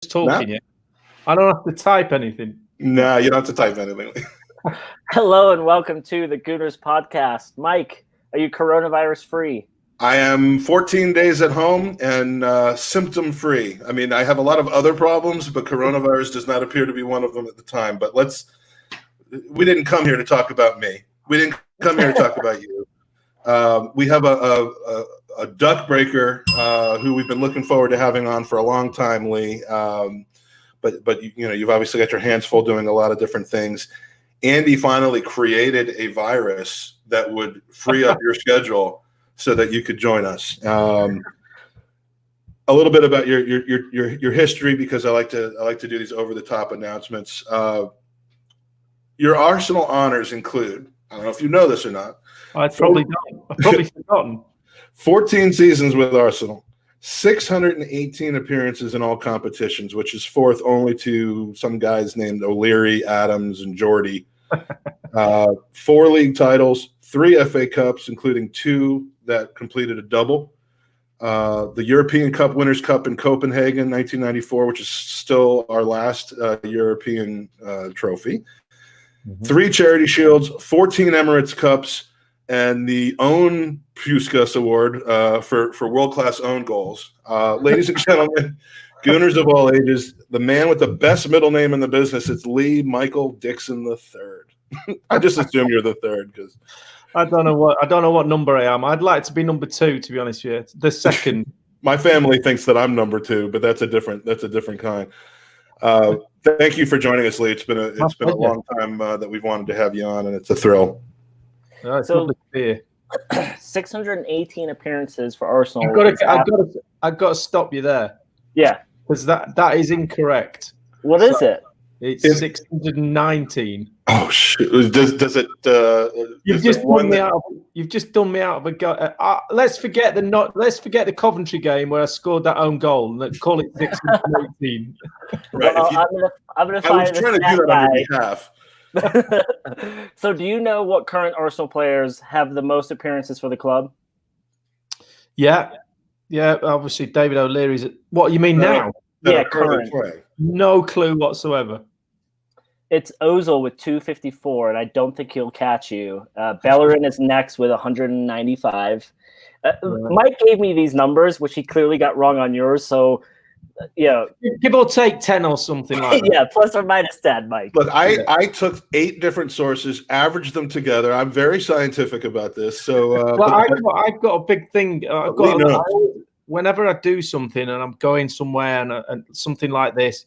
just talking. Yeah, I don't have to type anything. No, you don't have to type anything. Hello and welcome to the Gooners Podcast. Mike, are you coronavirus free? I am 14 days at home and symptom free. I mean, I have a lot of other problems, but coronavirus does not appear to be one of them at the time. But we didn't come here to talk about me. We didn't come here to talk about you. We have a duck breaker who we've been looking forward to having on for a long time, Lee. But you've obviously got your hands full doing a lot of different things. Andy finally created a virus that would free up your schedule so that you could join us. A little bit about your history, because I like to do these over the top announcements. Your Arsenal honors include, I don't know if you know this or not. I've probably forgotten. 14 seasons with Arsenal, 618 appearances in all competitions, which is fourth only to some guys named O'Leary, Adams, and Geordie. 4 league titles, 3 FA Cups, including 2 that completed a double. The European Cup Winners' Cup in Copenhagen, 1994, which is still our last European trophy. 3 Charity Shields, 14 Emirates Cups, and the Own Puskas Award for world-class own goals. Ladies and gentlemen, Gooners of all ages, the man with the best middle name in the business, it's Lee Michael Dixon III. I just assume you're the third because I don't know what number I am. I'd like to be number 2, to be honest with you. The second. My family thinks that I'm number 2, but that's a different kind. Thank you for joining us, Lee. It's been a long time that we've wanted to have you on, and it's a thrill. So 618 appearances for Arsenal. I've got to stop you there. Yeah, because that is incorrect. What is it? It's 619. Oh shit! Does it? You've just done me out of a go. Let's forget the Coventry game where I scored that own goal. Let's call it 618. Right. Well, I'm gonna find. I was trying to do that on your behalf. So, do you know what current Arsenal players have the most appearances for the club? Yeah. Obviously, David O'Leary's. What you mean now? Yeah, current. No clue whatsoever. It's Ozil with 254, and I don't think he'll catch you. Bellerin is next with 195. Mike gave me these numbers, which he clearly got wrong on yours. So, give or take 10 or something like that. Yeah, plus or minus 10, Mike. Look, I took 8 different sources, averaged them together. I'm very scientific about this. So, I've got a big thing. Whenever I do something and I'm going somewhere and something like this,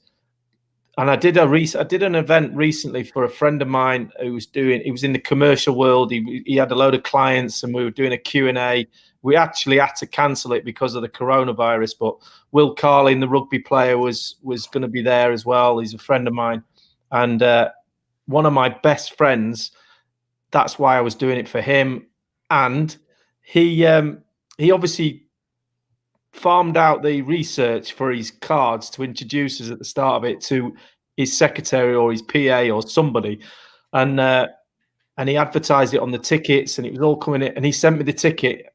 and I did an event recently for a friend of mine who was in the commercial world. He had a load of clients and we were doing a Q&A. We actually had to cancel it because of the coronavirus, but Will Carlin, the rugby player, was going to be there as well. He's a friend of mine. And one of my best friends, that's why I was doing it for him. And he obviously farmed out the research for his cards to introduce us at the start of it to his secretary or his PA or somebody, and he advertised it on the tickets, and it was all coming in. And he sent me the ticket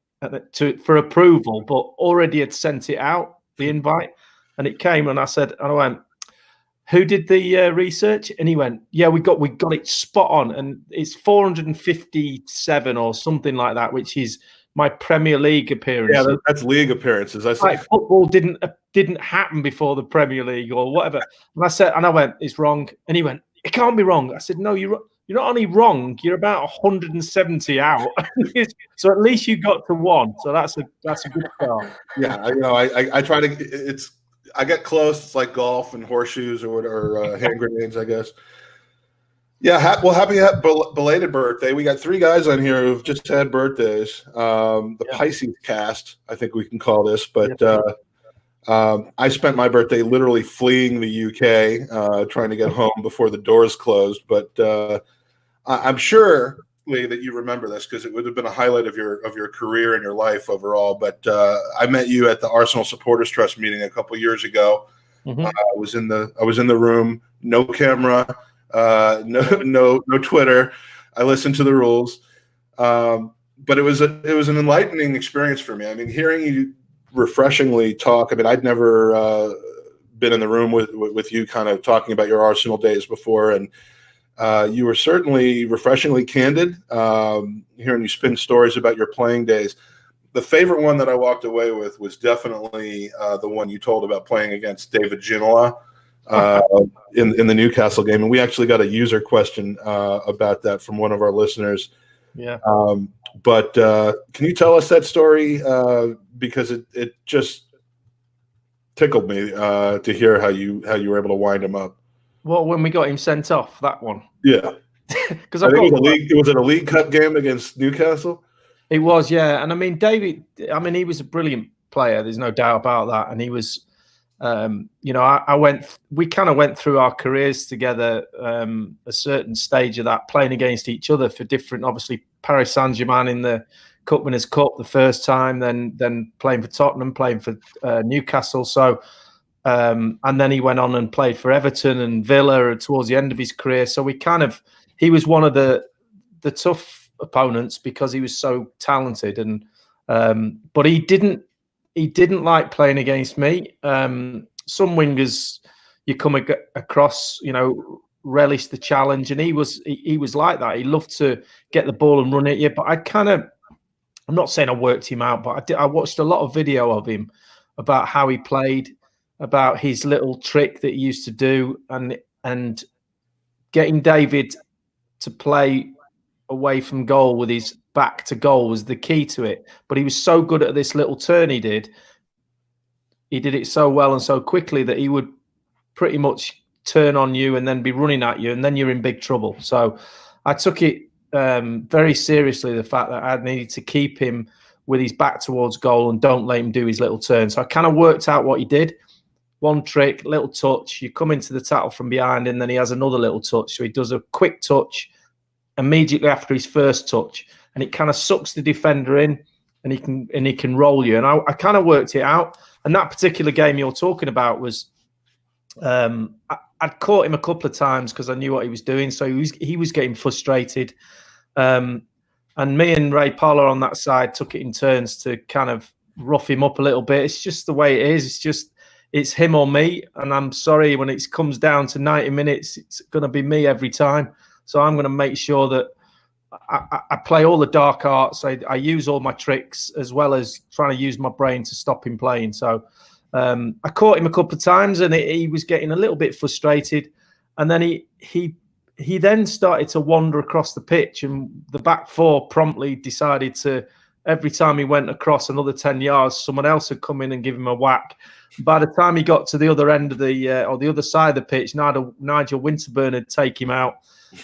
for approval, but already had sent it out, the invite, and it came. And I went, "Who did the research?" And he went, "Yeah, we got it spot on." And it's 457 or something like that, which is my Premier League appearance. Yeah, that's league appearances. I like football didn't happen before the Premier League or whatever. And I went, "It's wrong." And he went, "It can't be wrong." I said, "No, you're not only wrong, you're about 170 out." So at least you got to 1. So that's a good start. Yeah, I try to. I get close. It's like golf and horseshoes or hand grenades, I guess. Yeah, happy belated birthday. We got 3 guys on here who've just had birthdays. Pisces cast, I think we can call this. But I spent my birthday literally fleeing the UK, trying to get home before the doors closed. But I'm sure, Lee, that you remember this because it would have been a highlight of your career and your life overall. But I met you at the Arsenal Supporters Trust meeting a couple years ago. Mm-hmm. I was in the room, no camera. No Twitter. I listened to the rules, but it was an enlightening experience for me. I mean, hearing you refreshingly talk. I mean, I'd never been in the room with you, kind of talking about your Arsenal days before, and you were certainly refreshingly candid. Hearing you spin stories about your playing days. The favorite one that I walked away with was definitely the one you told about playing against David Ginola in the Newcastle game, and we actually got a user question about that from one of our listeners. Yeah. But can you tell us that story? Because it just tickled me to hear how you were able to wind him up. Well, when we got him sent off, that one. Yeah. Because I think it was a League Cup game against Newcastle. It was, yeah. And I mean, David, he was a brilliant player. There's no doubt about that. And he was, we kind of went through our careers together, a certain stage of that, playing against each other for different, obviously, Paris Saint-Germain in the Cup Winners' Cup the first time, then playing for Tottenham, playing for Newcastle. So, and then he went on and played for Everton and Villa towards the end of his career. So he was one of the tough opponents because he was so talented, and but he didn't like playing against me. Some wingers you come across, relish the challenge, and he was like that. He loved to get the ball and run at you. But I'm not saying I worked him out, but I watched a lot of video of him about how he played, about his little trick that he used to do, and getting David to play away from goal with his back to goal was the key to it. But he was so good at this little turn he did it so well and so quickly that he would pretty much turn on you and then be running at you, and then you're in big trouble. So I took it very seriously, the fact that I needed to keep him with his back towards goal and don't let him do his little turn. So I kind of worked out what he did. One trick, little touch, you come into the tackle from behind, and then he has another little touch. So he does a quick touch immediately after his first touch, and it kind of sucks the defender in, and he can roll you. And I kind of worked it out. And that particular game you're talking about was, I'd caught him a couple of times because I knew what he was doing. So he was getting frustrated, and me and Ray Parlour on that side took it in turns to kind of rough him up a little bit. It's just the way it is. It's him or me, and I'm sorry, when it comes down to 90 minutes, it's going to be me every time. So I'm going to make sure that I play all the dark arts. I use all my tricks, as well as trying to use my brain to stop him playing. So I caught him a couple of times, and he was getting a little bit frustrated. And then he then started to wander across the pitch, and the back four promptly decided to, every time he went across another 10 yards, someone else would come in and give him a whack. By the time he got to the other end of or the other side of the pitch, Nigel Winterburn had taken him out.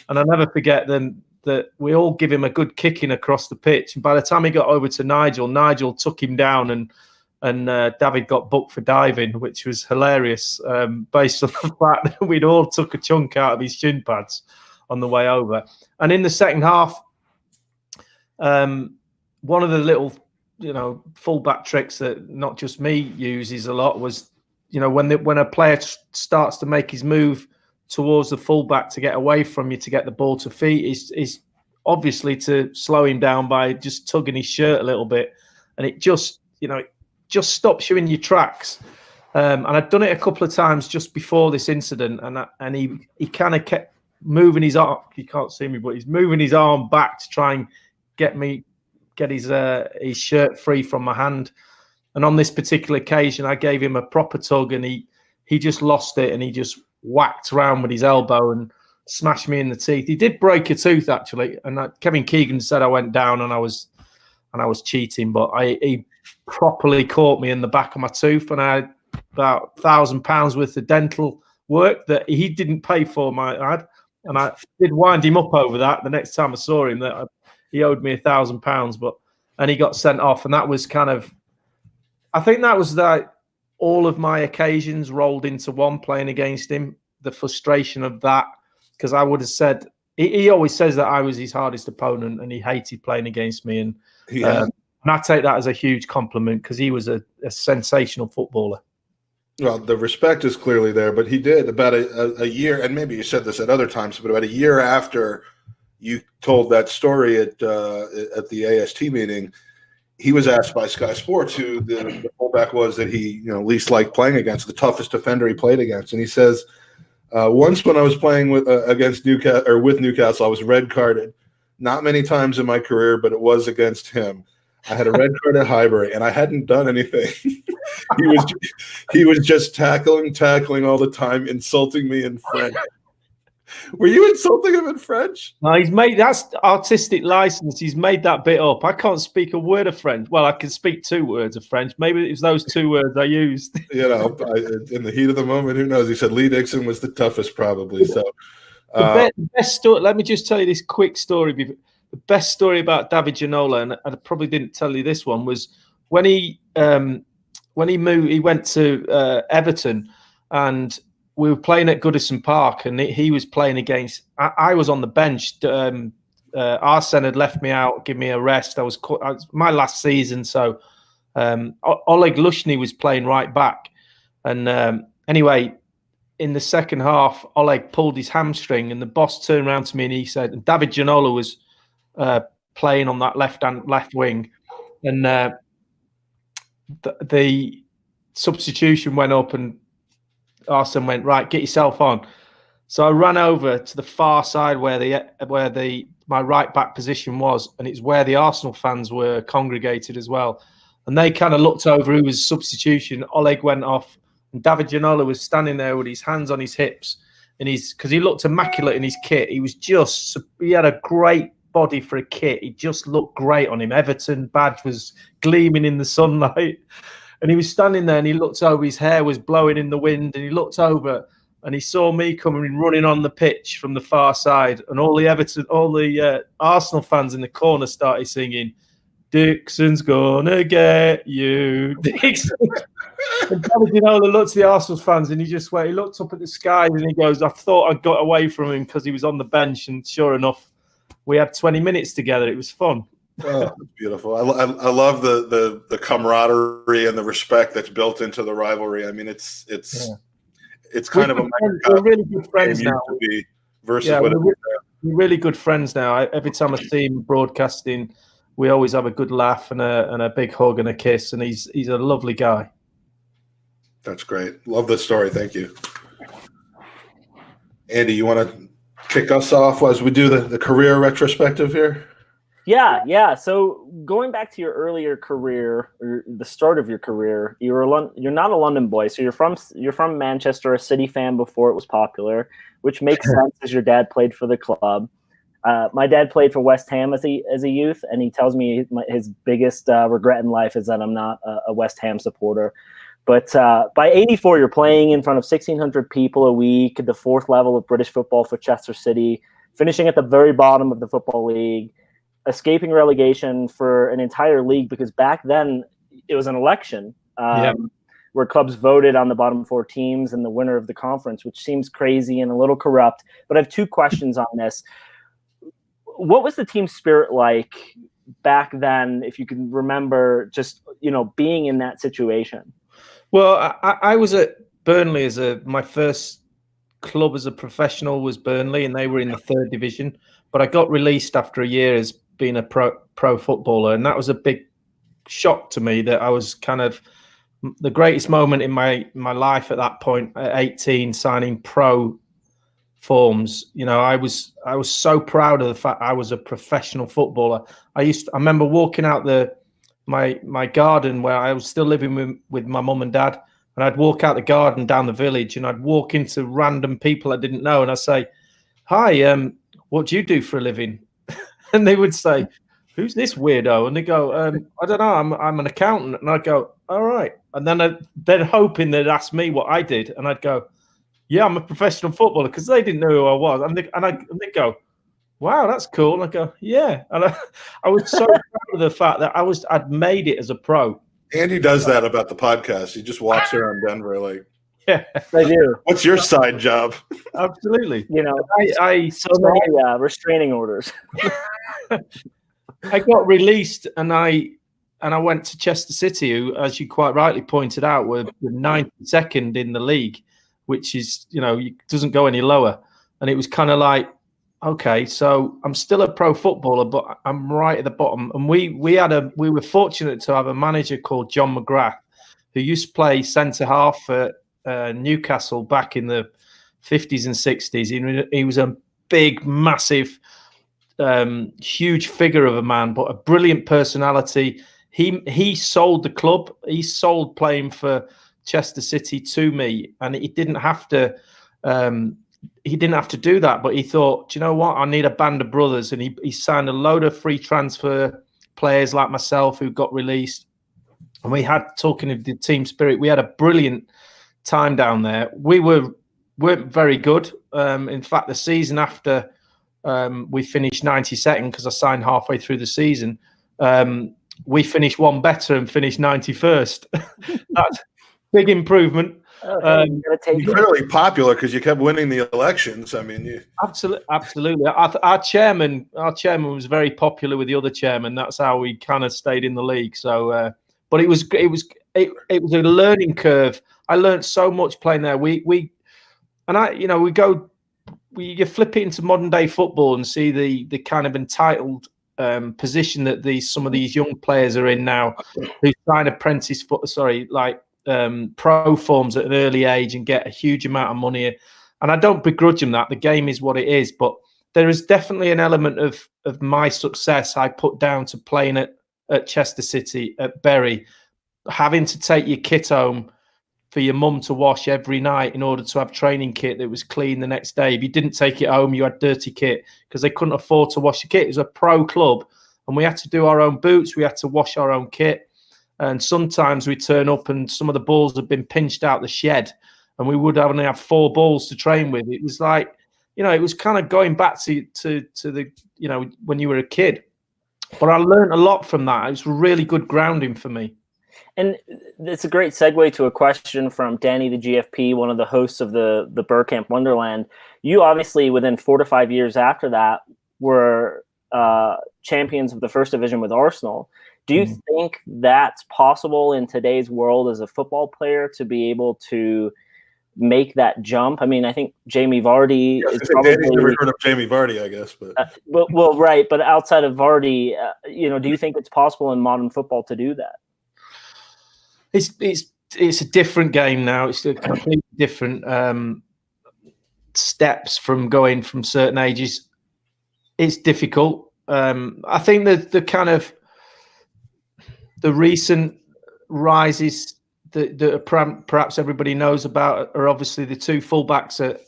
And I'll never forget then that we all give him a good kicking across the pitch. And by the time he got over to Nigel took him down, and David got booked for diving, which was hilarious, based on the fact that we'd all took a chunk out of his shin pads on the way over. And in the second half, one of the little, fullback tricks that not just me uses a lot was, when a player starts to make his move towards the fullback to get away from you, to get the ball to feet, is obviously to slow him down by just tugging his shirt a little bit, and it just stops you in your tracks. And I'd done it a couple of times just before this incident, and he kind of kept moving his arm. You can't see me, but he's moving his arm back to try and get his shirt free from my hand. And on this particular occasion, I gave him a proper tug, and he just lost it, and he just whacked around with his elbow and smashed me in the teeth. He did break a tooth, actually, and Kevin Keegan said I went down and I was cheating, but he properly caught me in the back of my tooth, and I had about £1,000 worth of dental work that he didn't pay for, might add. And I did wind him up over that the next time I saw him, that he owed me £1,000, and he got sent off. And that was I think that was all of my occasions rolled into one, playing against him, the frustration of that, because I would have said, he always says that I was his hardest opponent and he hated playing against me. And I take that as a huge compliment, because he was a sensational footballer. Well, the respect is clearly there, but he did about a year, and maybe you said this at other times, but about a year after you told that story at the AST meeting, he was asked by Sky Sports who the fullback was that he least liked playing against, the toughest defender he played against, and he says, once when I was playing with against Newcastle or with Newcastle, I was red carded. Not many times in my career, but it was against him. I had a red card at Highbury, and I hadn't done anything. he was just tackling all the time, insulting me in French. Were you insulting him in French? No, that's artistic license. He's made that bit up. I can't speak a word of French. Well, I can speak 2 words of French. Maybe it was those 2 words I used. In the heat of the moment, who knows? He said Lee Dixon was the toughest, probably. So, the best story. Let me just tell you this quick story. The best story about David Ginola, and I probably didn't tell you this one, was when he moved. He went to Everton, and we were playing at Goodison Park, and he was playing against. I was on the bench. Arsene had left me out, give me a rest. I was my last season, so Oleg Lushny was playing right back, and anyway, in the second half, Oleg pulled his hamstring, and the boss turned around to me and he said, and David Ginola was playing on that left wing, and the substitution went up, and Arsene went, right, get yourself on. So I ran over to the far side where my right back position was, and it's where the Arsenal fans were congregated as well. And they kind of looked over who was substitution. Oleg went off, and David Ginola was standing there with his hands on his hips, and because he looked immaculate in his kit. He had a great body for a kit. He just looked great on him. Everton badge was gleaming in the sunlight. And he was standing there, and he looked over. His hair was blowing in the wind, and he looked over, and he saw me coming running on the pitch from the far side, and all the Arsenal fans in the corner started singing, "Dixon's gonna get you, Dixon." And David Ginola looked at the Arsenal fans, and he looked up at the sky, and he goes, "I thought I got away from him because he was on the bench," and sure enough, we had 20 minutes together. It was fun. Oh, that's beautiful. I love the camaraderie and the respect that's built into the rivalry. I mean, it's kind of we're really good friends now. Versus we're really good friends now. Every time I see him broadcasting, we always have a good laugh and a big hug and a kiss. And he's a lovely guy. That's great. Love the story. Thank you, Andy. You want to kick us off as we do the career retrospective here? Yeah. So going back to your earlier career, or the start of your career, you're not a London boy, so you're from Manchester, a City fan before it was popular, which makes sense as your dad played for the club. My dad played for West Ham as a youth, and he tells me his biggest regret in life is that I'm not a West Ham supporter. But by 84, you're playing in front of 1,600 people a week at the 4th level of British football for Chester City, finishing at the very bottom of the Football League, escaping relegation for an entire league, because back then it was an election where clubs voted on the bottom 4 teams and the winner of the conference, which seems crazy and a little corrupt. But I have 2 questions on this. What was the team spirit like back then, if you can remember, just being in that situation? Well, I was at Burnley my first club as a professional was Burnley, and they were in the 3rd division. But I got released after a year as being a pro footballer, and that was a big shock to me. That I was kind of the greatest moment in my life at that point at 18, signing pro forms. I was so proud of the fact I was a professional footballer. I remember walking out my garden where I was still living with my mum and dad, and I'd walk out the garden down the village, and I'd walk into random people I didn't know, and I'd say, "Hi, what do you do for a living?" And they would say, "Who's this weirdo?" And they go, "I don't know. I'm an accountant." And I'd go, "All right." And then they're hoping they'd ask me what I did, and I'd go, "Yeah, I'm a professional footballer," because they didn't know who I was. And they'd go, "Wow, that's cool." And I go, "Yeah." And I was so proud of the fact that I'd made it as a pro. Andy does that about the podcast. He just walks around Denver like, yeah, I do. What's your side job? Absolutely. I so many restraining orders. I got released, and I went to Chester City, who, as you quite rightly pointed out, were the 92nd in the league, which is doesn't go any lower. And it was kind of like Okay, so I'm still a pro footballer, but I'm right at the bottom. And we were fortunate to have a manager called John McGrath, who used to play centre half for Newcastle back in the 50s and 60s. He was a big, massive, huge figure of a man, but a brilliant personality. He sold the club. He sold playing for Chester City to me, and he didn't have to. He didn't have to do that, but he thought, do you know what? I need a band of brothers, and he signed a load of free transfer players like myself who got released. And we had, talking of the team spirit, we had a brilliant time down there. We weren't very good. In fact, the season after we finished 92nd, because I signed halfway through the season, we finished one better and finished 91st. That's big improvement. You're clearly popular because you kept winning the elections. I mean, absolutely. Our chairman was very popular with the other chairman. That's how we kind of stayed in the league. So, but it was a learning curve. I learned so much playing there. You flip it into modern day football and see the kind of entitled position that some of these young players are in now, who sign pro forms at an early age and get a huge amount of money. And I don't begrudge them that. The game is what it is. But there is definitely an element of my success I put down to playing at Chester City, at Bury, having to take your kit home for your mum to wash every night in order to have training kit that was clean the next day. If you didn't take it home, you had dirty kit because they couldn't afford to wash the kit. It was a pro club, and we had to do our own boots. We had to wash our own kit. And sometimes we turn up and some of the balls had been pinched out the shed, and we would only have 4 balls to train with. It was like, it was kind of going back to the, when you were a kid. But I learned a lot from that. It was really good grounding for me. And it's a great segue to a question from Danny, the GFP, one of the hosts of the Burkamp Wonderland. You obviously, within 4 to 5 years after that, were champions of the first division with Arsenal. Do you think that's possible in today's world as a football player to be able to make that jump? I mean, I think Jamie Vardy is probably... Danny's never heard of Jamie Vardy, I guess. But well, right. But outside of Vardy, do you think it's possible in modern football to do that? It's a different game now. It's a completely different steps from going from certain ages. It's difficult. I think that the kind of the recent rises that perhaps everybody knows about are obviously the 2 fullbacks at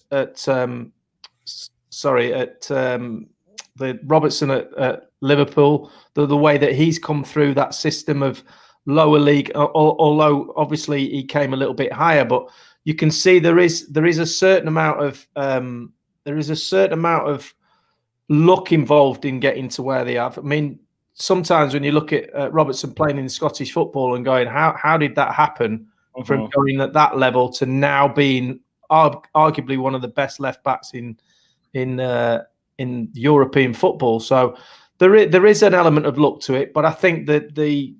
the Robertson at Liverpool. The way that he's come through that system of lower league, although obviously he came a little bit higher, but you can see there is a certain amount of luck involved in getting to where they have. I mean, sometimes when you look at Robertson playing in Scottish football and going, how did that happen from going at that level to now being arguably one of the best left backs in European football? So there is an element of luck to it, but I think that the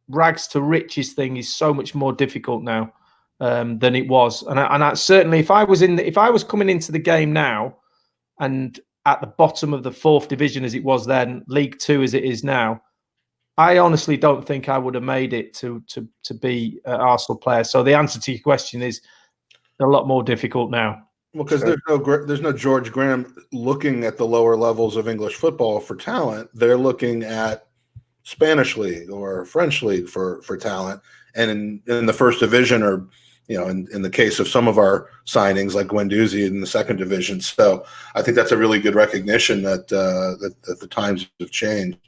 rags to riches thing is so much more difficult now than it was. And I certainly, if I was coming into the game now and at the bottom of the 4th division as it was then, League 2 as it is now, I honestly don't think I would have made it to be an Arsenal player. So the answer to your question is a lot more difficult now. Well, because there's no George Graham looking at the lower levels of English football for talent. They're looking at Spanish league or French league for talent, and in the first division, or in the case of some of our signings like Guendouzi in the second division. So I think that's a really good recognition that the times have changed.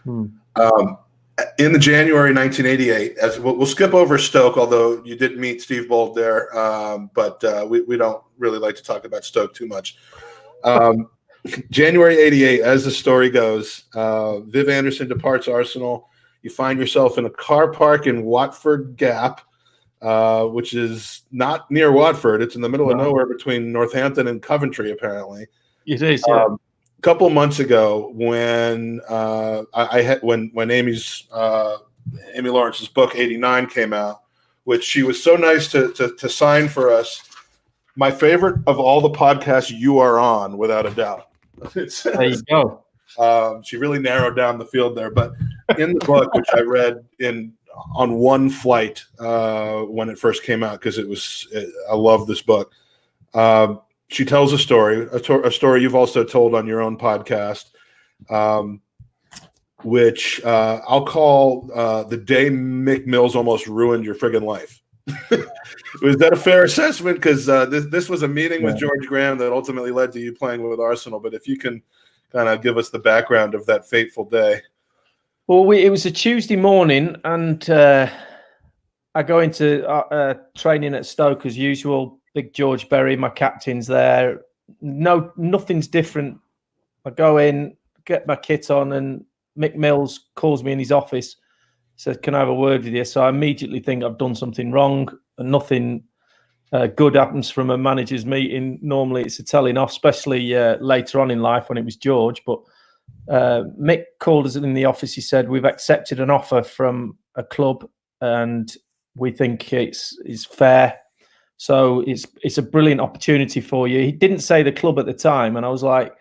In the January 1988, as we'll skip over Stoke, although you did meet Steve Bold there, but we don't really like to talk about Stoke too much. January 88, as the story goes, Viv Anderson departs Arsenal. You find yourself in a car park in Watford Gap, which is not near Watford. It's in the middle of nowhere between Northampton and Coventry, apparently. It is, yeah. A couple months ago, when when Amy Lawrence's book 89 came out, which she was so nice to sign for us my favorite of all the podcasts you are on, without a doubt. There you go. She really narrowed down the field there. But in the book, which I read on one flight when it first came out, because I love this book. She tells a story you've also told on your own podcast, which I'll call the day Mick Mills almost ruined your friggin' life. Was that a fair assessment? Because this was a meeting with George Graham that ultimately led to you playing with Arsenal. But if you can kind of give us the background of that fateful day. Well, it was a Tuesday morning, and I go into training at Stoke as usual. Big George Berry, my captain's there. Nothing's different. I go in, get my kit on, and Mick Mills calls me in his office, says, "Can I have a word with you?" So I immediately think I've done something wrong, and nothing good happens from a manager's meeting. Normally it's a telling off, especially later on in life when it was George. But Mick called us in the office. He said, "We've accepted an offer from a club and we think it's fair. So it's a brilliant opportunity for you." He didn't say the club at the time. And I was like,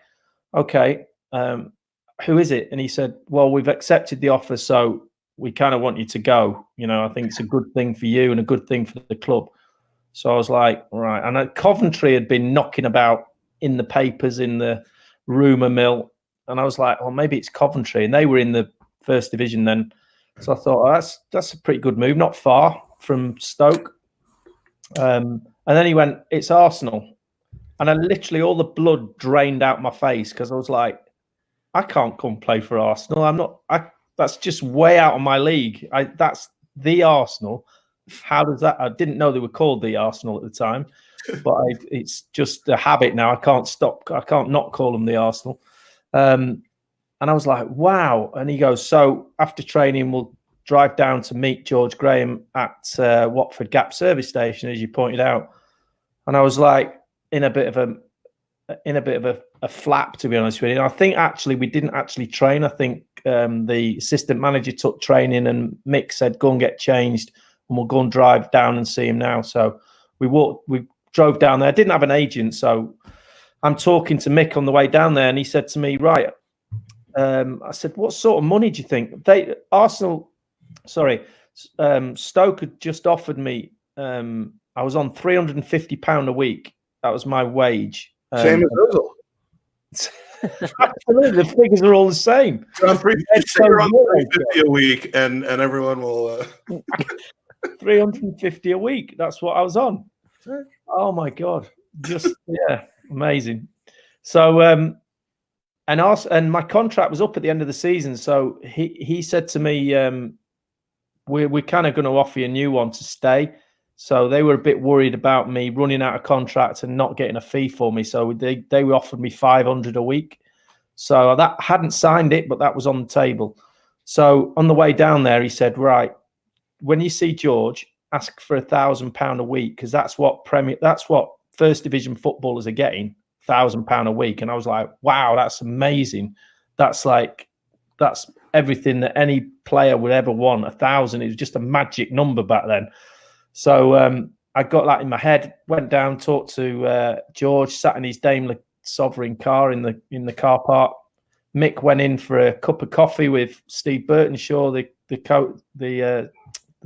"Okay, who is it?" And he said, "Well, we've accepted the offer, so we kind of want you to go. I think it's a good thing for you and a good thing for the club." So I was like, right. And Coventry had been knocking about in the papers, in the rumour mill. And I was like, well, maybe it's Coventry. And they were in the first division then. So I thought, that's a pretty good move, not far from Stoke. And then he went, "It's Arsenal." And I literally, all the blood drained out my face, because I was like, I can't come play for Arsenal. That's just way out of my league. That's the Arsenal. How does that? I didn't know they were called the Arsenal at the time, but it's just a habit now. I can't not call them the Arsenal. And I was like, wow. And he goes, "So after training, we'll drive down to meet George Graham at Watford Gap service station, as you pointed out." And I was like, in a bit of a flap, to be honest with you. And I think actually we didn't actually train. I think the assistant manager took training, and Mick said, "Go and get changed, and we'll go and drive down and see him now." So we drove down there. I didn't have an agent, so I'm talking to Mick on the way down there, and he said to me, "Right." I said, "What sort of money do you think?" Stoke had just offered me. I was on £350 a week. That was my wage. Same as Ozil. The figures are all the same. I'm pretty sure you're on $350 a week, and everyone will. 350 a week. That's what I was on. Oh my god! Amazing. So, and my contract was up at the end of the season. So he said to me, "We're kind of going to offer you a new one to stay." So they were a bit worried about me running out of contract and not getting a fee for me. So they offered me $500 a week. So that hadn't signed it, but that was on the table. So on the way down there, he said, "Right, when you see George, ask for £1,000 a week, because that's what first division footballers are getting, £1,000 a week." And I was like, wow, that's amazing. That's everything that any player would ever want. 1,000. It was just a magic number back then. So I got that in my head, went down, talked to George, sat in his Daimler Sovereign car in the car park. Mick went in for a cup of coffee with Steve Burtonshaw, the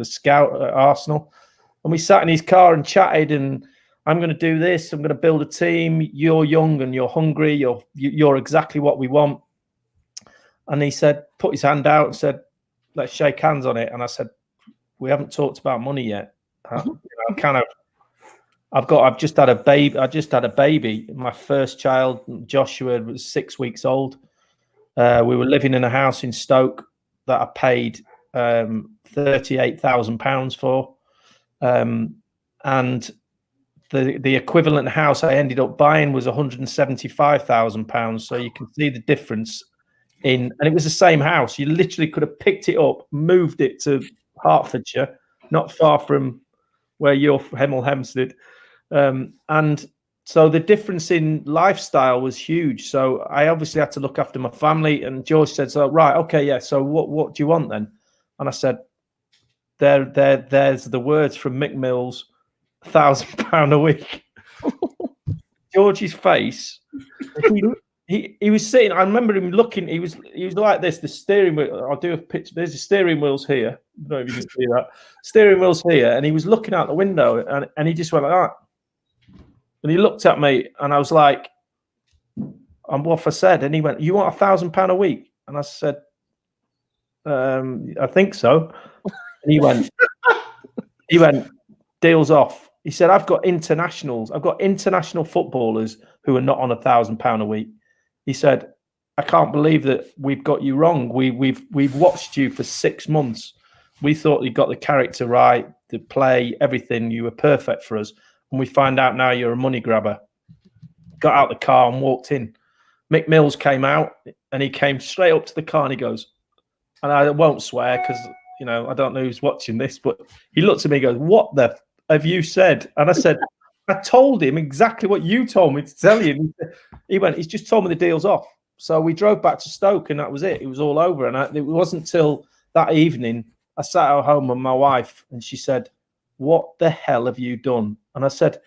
scout at Arsenal. And we sat in his car and chatted, and "I'm going to do this. I'm going to build a team. You're young and you're hungry. You're exactly what we want." And he said, put his hand out and said, "Let's shake hands on it." And I said, "We haven't talked about money yet." I've just had a baby. I just had a baby. My first child, Joshua, was 6 weeks old. We were living in a house in Stoke that I paid £38,000 for. And the equivalent house I ended up buying was £175,000. So you can see the difference and it was the same house. You literally could have picked it up, moved it to Hertfordshire, not far from where you're, Hemel Hempstead. And so the difference in lifestyle was huge. So I obviously had to look after my family. And George said, "So right, okay, yeah. So what do you want then?" And I said, there's the words from Mick Mills, £1,000 a week. George's face. He was sitting. I remember him looking. He was like this. The steering wheel. I'll do a picture. There's the steering wheels here. I don't know if you can see that. Steering wheels here, and he was looking out the window, and he just went like that. And he looked at me, and I was like, "I'm what I said." And he went, "You want £1,000 a week?" And I said, "I think so." And he went, "Deal's off." He said, I've got international footballers who are not on £1,000 a week. He said, I can't believe that we've got you wrong. We've watched you for 6 months. We thought you got the character right, the play, everything. You were perfect for us. And we find out now you're a money grabber. Got out the car and walked in. Mick Mills came out and he came straight up to the car and he goes, and I won't swear because, I don't know who's watching this, but he looked at me and goes, what the have you said? And I said, I told him exactly what you told me to tell you. He went, he's just told me the deal's off. So we drove back to Stoke and that was it. It was all over. And it wasn't till that evening I sat at home with my wife and she said, what the hell have you done? And I said,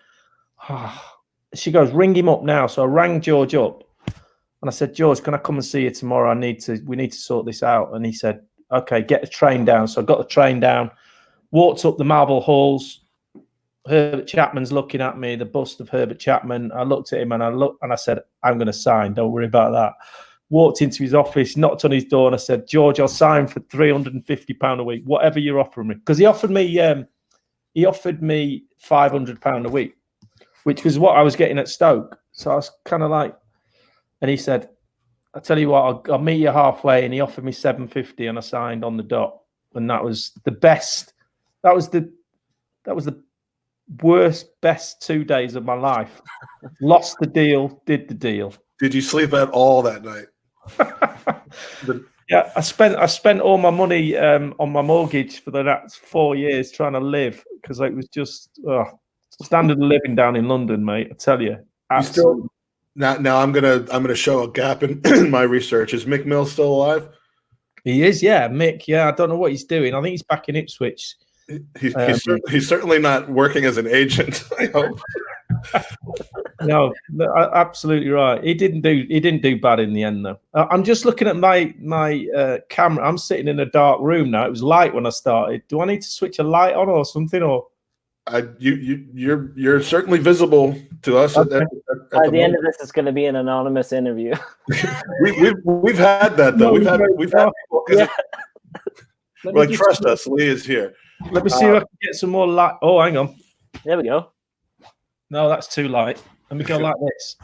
she goes, ring him up now. So I rang George up and I said, George, can I come and see you tomorrow? We need to sort this out. And he said, okay, get the train down. So I got the train down, walked up the marble halls. Herbert Chapman's looking at me, the bust of Herbert Chapman. I looked at him and I said, I'm going to sign. Don't worry about that. Walked into his office, knocked on his door, and I said, George, I'll sign for £350 a week, whatever you're offering me. Because he offered me £500 a week, which was what I was getting at Stoke. So I was kind of like, and he said, I tell you what, I'll meet you halfway. And he offered me £750 and I signed on the dot. And that was the best. That was the best 2 days of my life. Lost the deal, did the deal. Did you sleep at all that night? Yeah, I spent all my money on my mortgage for the next 4 years trying to live because it was just standard of living down in London, mate. I tell you. Now I'm gonna show a gap in my research. Is Mick Mills still alive? He is, yeah. Mick, yeah. I don't know what he's doing. I think he's back in Ipswich. He's certainly not working as an agent, I hope. No, absolutely right. He didn't do bad in the end, though. I'm just looking at my camera. I'm sitting in a dark room now. It was light when I started. Do I need to switch a light on or something? Or you're certainly visible to us. Okay. At the end of this, it's going to be an anonymous interview. we've had that though. We've had people, yeah. Like, trust us, Lee is here. Let me see if I can get some more light. Oh, hang on. There we go. No, that's too light. Let me go like this.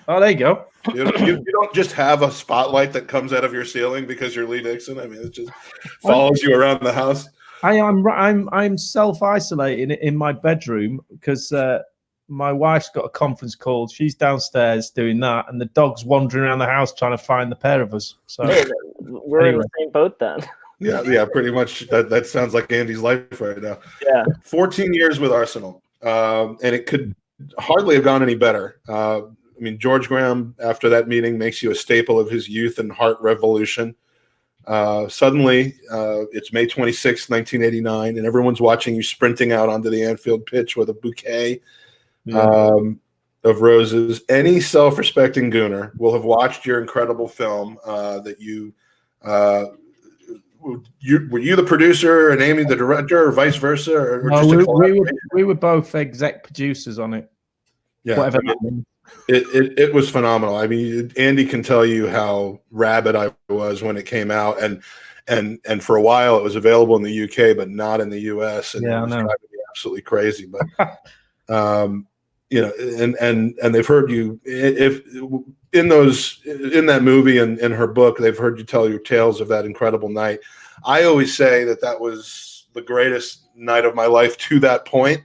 Oh, there you go. You don't just have a spotlight that comes out of your ceiling because you're Lee Dixon. I mean, it just follows you around the house. I'm self-isolating in my bedroom because my wife's got a conference call. She's downstairs doing that, and the dog's wandering around the house trying to find the pair of us. So we're in the same boat then. Yeah, pretty much. That sounds like Andy's life right now. Yeah, 14 years with Arsenal, and it could hardly have gone any better. I mean, George Graham, after that meeting, makes you a staple of his youth and heart revolution. Suddenly, it's May 26, 1989, and everyone's watching you sprinting out onto the Anfield pitch with a bouquet of roses. Any self-respecting Gooner will have watched your incredible film that you were you the producer and Amy the director, or vice versa? Or no, we were both exec producers on it. Yeah, whatever that means. It was phenomenal. I mean, Andy can tell you how rabid I was when it came out, and for a while it was available in the UK, but not in the US. And yeah, it was driving me absolutely crazy. But and they've heard you if in that movie and in her book, they've heard you tell your tales of that incredible night. I always say that was the greatest night of my life to that point.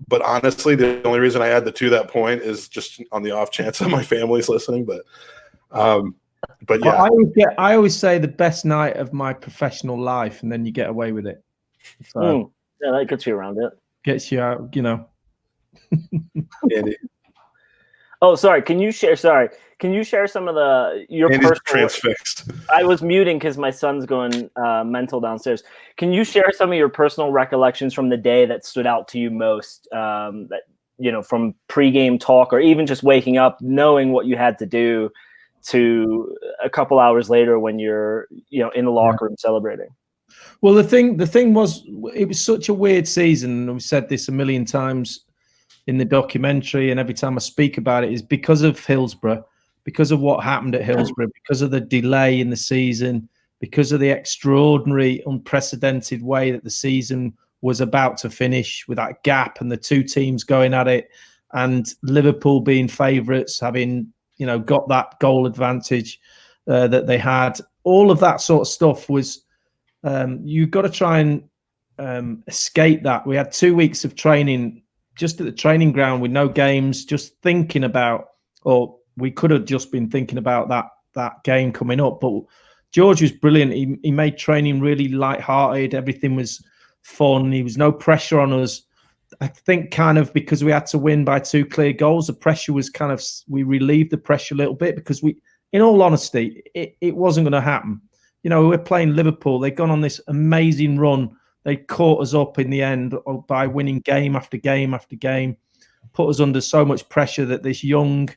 But honestly, the only reason I add the to that point is just on the off chance that my family's listening. But yeah, I always say the best night of my professional life, and then you get away with it. So yeah, that gets you around it. Gets you out, Andy. Oh, sorry. Can you share some of your Andy's personal? Transfixed. I was muting because my son's going mental downstairs. Can you share some of your personal recollections from the day that stood out to you most? That from pre-game talk or even just waking up, knowing what you had to do, to a couple hours later when you're, in the locker room celebrating? Well, the thing was, it was such a weird season, and we've said this a million times in the documentary, and every time I speak about it, is because of Hillsborough, because of what happened at Hillsborough, because of the delay in the season, because of the extraordinary, unprecedented way that the season was about to finish, with that gap and the two teams going at it, and Liverpool being favourites, having got that goal advantage that they had. All of that sort of stuff was, you've got to try and escape that. We had 2 weeks of training just at the training ground with no games, just thinking about, or we could have just been thinking about that game coming up. But George was brilliant. He made training really lighthearted. Everything was fun. There was no pressure on us. I think kind of because we had to win by 2 clear goals, the pressure was we relieved the pressure a little bit, because in all honesty, it wasn't going to happen. We're playing Liverpool. They'd gone on this amazing run. They caught us up in the end by winning game after game after game, put us under so much pressure that this young,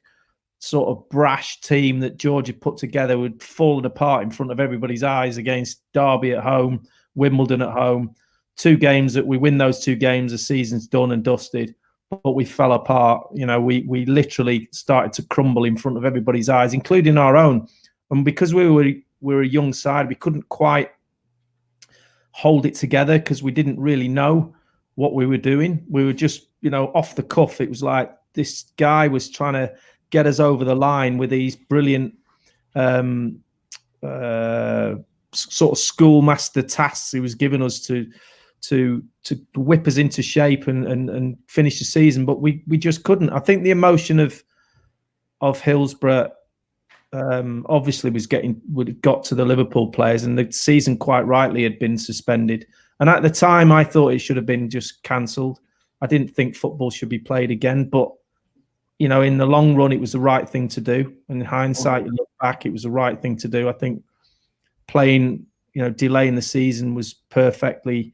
sort of brash team that George had put together would fall apart in front of everybody's eyes against Derby at home, Wimbledon at home. 2 games that we win those 2 games, the season's done and dusted, but we fell apart. We literally started to crumble in front of everybody's eyes, including our own. And because we were a young side, we couldn't quite hold it together because we didn't really know what we were doing. We were just, off the cuff. It was like this guy was trying to get us over the line with these brilliant sort of schoolmaster tasks he was giving us to whip us into shape and finish the season, but we just couldn't. I think the emotion of Hillsborough obviously got to the Liverpool players, and the season quite rightly had been suspended. And at the time, I thought it should have been just cancelled. I didn't think football should be played again, but in the long run, it was the right thing to do. In hindsight, you look back, it was the right thing to do. I think playing, delaying the season was perfectly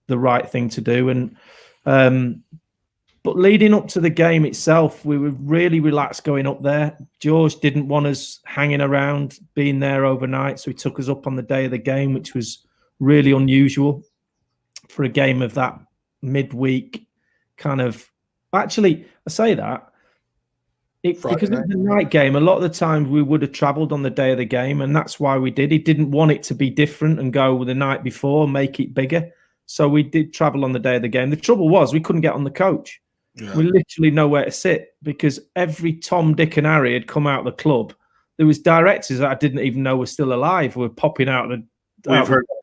the right thing to do. And but leading up to the game itself, we were really relaxed going up there. George didn't want us hanging around, being there overnight, so he took us up on the day of the game, which was really unusual for a game of that midweek kind of. Actually, I say that because it was a night game. A lot of the time we would have travelled on the day of the game, and that's why we did. He didn't want it to be different and go the night before, make it bigger. So we did travel on the day of the game. The trouble was we couldn't get on the coach. Yeah. We literally nowhere to sit because every Tom, Dick and Harry had come out of the club. There was directors that I didn't even know were still alive who were popping out.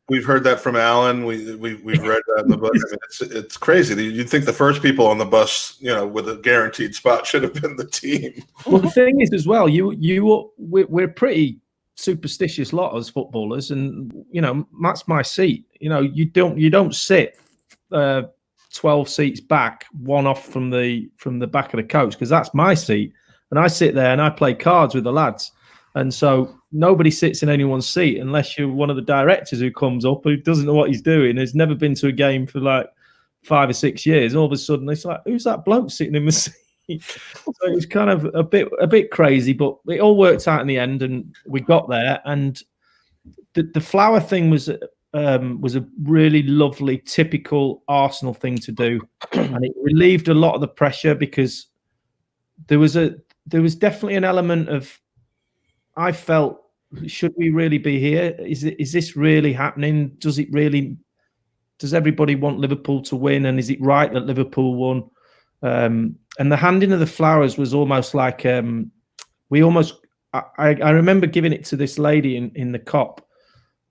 We've heard that from Alan. We've read that in the book. I mean, it's crazy. You'd think the first people on the bus, with a guaranteed spot should have been the team. Well, the thing is as well, we're pretty superstitious lot as footballers, and that's my seat. You don't sit 12 seats back, one off from the back of the coach, because that's my seat, and I sit there and I play cards with the lads, and so nobody sits in anyone's seat unless you're one of the directors who comes up who doesn't know what he's doing, has never been to a game for like 5 or 6 years. All of a sudden it's like, who's that bloke sitting in the seat? So it was kind of a bit crazy, but it all worked out in the end, and we got there. And the flower thing was a really lovely, typical Arsenal thing to do, and it relieved a lot of the pressure because there was definitely an element of, I felt, should we really be here? Is this really happening? Does everybody want Liverpool to win? And is it right that Liverpool won? And the handing of the flowers was almost like I remember giving it to this lady in the COP,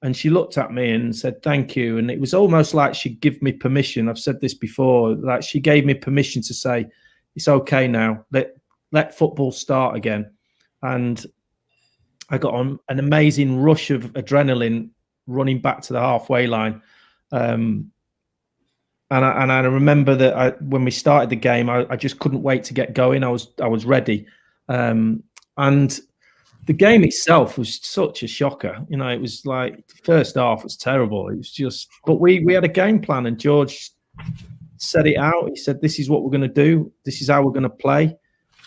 and she looked at me and said, thank you. And it was almost like she'd give me permission. I've said this before, like she gave me permission to say, it's okay now. Let football start again. And I got on an amazing rush of adrenaline running back to the halfway line. And I remember that when we started the game, I just couldn't wait to get going. I was ready. And the game itself was such a shocker. It was like the first half was terrible. It was just, but we had a game plan, and George set it out. He said, this is what we're going to do. This is how we're going to play.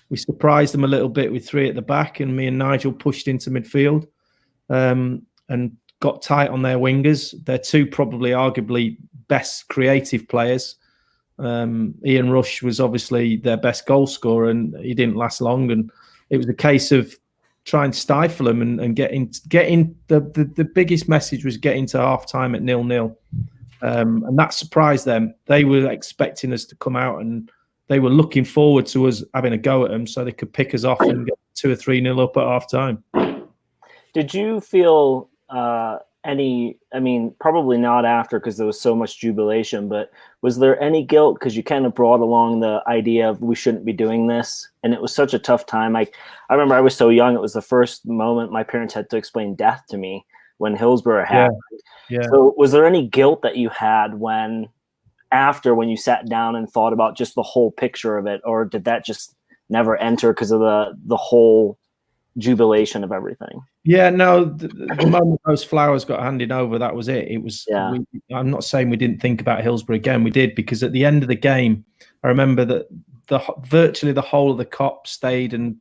We surprised them a little bit with 3 at the back, and me and Nigel pushed into midfield and got tight on their wingers. They're 2 probably arguably best creative players. Ian Rush was obviously their best goal scorer, and he didn't last long. And it was a case of trying to stifle them and get in. The biggest message was getting to half time at 0-0. And that surprised them. They were expecting us to come out, and they were looking forward to us having a go at them so they could pick us off and get 2 or 3-0 up at half time. Did you feel probably not after because there was so much jubilation, but was there any guilt because you kind of brought along the idea of we shouldn't be doing this? And it was such a tough time. I remember I was so young. It was the first moment my parents had to explain death to me when Hillsborough happened. Yeah. So was there any guilt that you had when you sat down and thought about just the whole picture of it, or did that just never enter because of the whole jubilation of everything? Yeah, no, the moment those flowers got handed over, that was it. It was. Yeah. I'm not saying we didn't think about Hillsborough again. We did, because at the end of the game, I remember that virtually the whole of the COP stayed and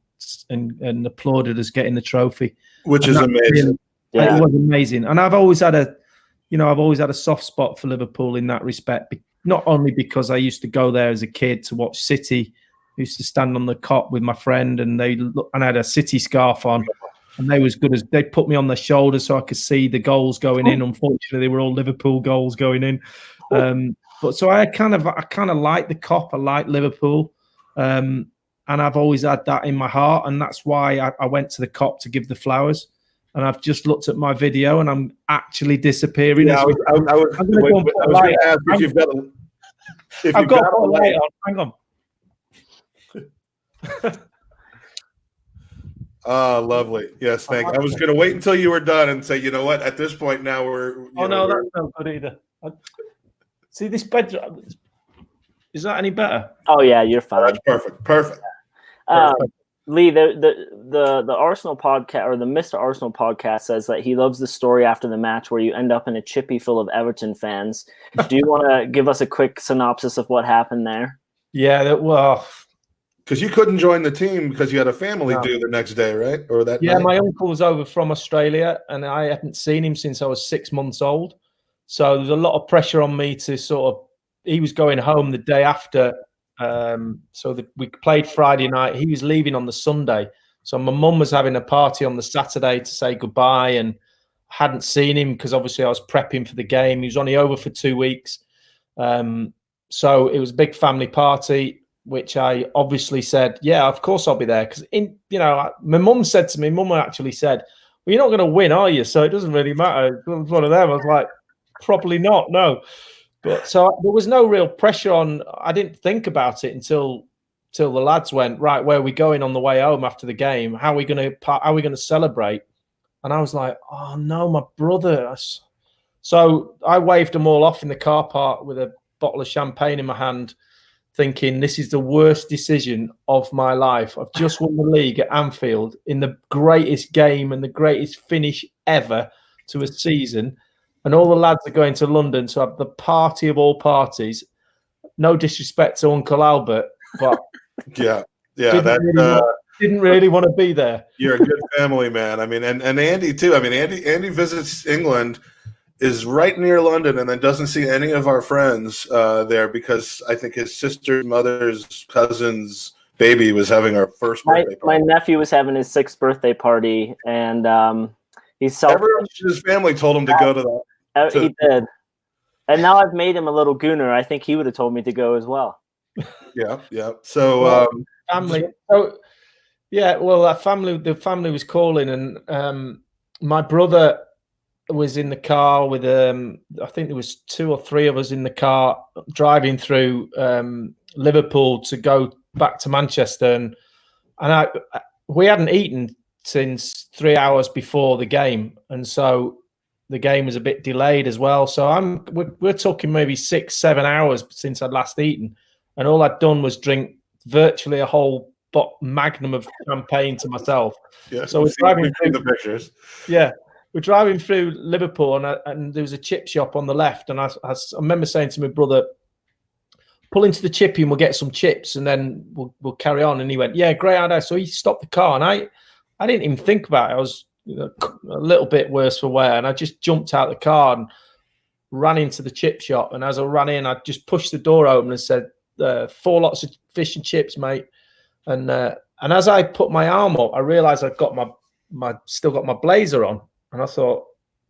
applauded us getting the trophy, which is amazing. It was amazing, and I've always had a soft spot for Liverpool in that respect. Not only because I used to go there as a kid to watch City. I used to stand on the cop with my friend, and I had a City scarf on, and they was good as they put me on their shoulder so I could see the goals going in. Unfortunately, they were all Liverpool goals going in. But so I kind of like the cop. I like Liverpool, and I've always had that in my heart, and that's why I went to the cop to give the flowers. And I've just looked at my video, and I'm actually disappearing. Yeah, I was going to ask if you've got a. I've got a light on. Hang on. Lovely. Yes, thank you. I was going to wait until you were done and say, you know what? At this point now we're. No, that's not good either. See this bed. Is that any better? Oh yeah, you're fine. That's perfect. Lee, the Arsenal podcast, or the Mr. Arsenal podcast, says that he loves the story after the match where you end up in a chippy full of Everton fans. Do you want to give us a quick synopsis of what happened there? Yeah, well, because you couldn't join the team because you had a family due the next day, right? Or that? Yeah, night? My uncle was over from Australia, and I hadn't seen him since I was 6 months old. So there's a lot of pressure on me to sort of. He was going home the day after. We played Friday night. He was leaving on the Sunday. So my mum was having a party on the Saturday to say goodbye, and hadn't seen him because obviously I was prepping for the game. He was only over for 2 weeks. So it was a big family party, which I obviously said, yeah, of course I'll be there. Because my mum said to me, Mum actually said, well, you're not going to win, are you? So it doesn't really matter. It was one of them. I was like, probably not, no. But so there was no real pressure on. I didn't think about it until the lads went, right, where are we going on the way home after the game? How are we going to celebrate? And I was like, oh no, my brother. So I waved them all off in the car park with a bottle of champagne in my hand, thinking this is the worst decision of my life. I've just won the league at Anfield in the greatest game and the greatest finish ever to a season. And all the lads are going to London to have the party of all parties. No disrespect to Uncle Albert, but didn't really want to be there. You're a good family man. I mean, and Andy too. I mean, Andy visits England, is right near London, and then doesn't see any of our friends there because I think his sister's mother's cousin's baby was having our first birthday party. My nephew was having his 6th birthday party, and everyone in his family told him to go to that. He did. And now I've made him a little Gooner. I think he would have told me to go as well. Yeah. So family. So the family was calling, and my brother was in the car with I think there was 2 or 3 of us in the car driving through Liverpool to go back to Manchester, and we hadn't eaten since 3 hours before the game, and so the game was a bit delayed as well. So we're talking maybe 6-7 hours since I'd last eaten, and all I'd done was drink virtually a whole magnum of champagne to myself. Yeah, so we're driving through the pictures. Yeah, we're driving through Liverpool, and there was a chip shop on the left, and I remember saying to my brother, pull into the chippy and we'll get some chips and then we'll carry on. And he went, yeah, great idea. So he stopped the car and I didn't even think about it. I was a little bit worse for wear, and I just jumped out the car and ran into the chip shop. And as I ran in, I just pushed the door open and said, 4 lots of fish and chips, mate. And as I put my arm up, I realized I've got still got my blazer on, and I thought,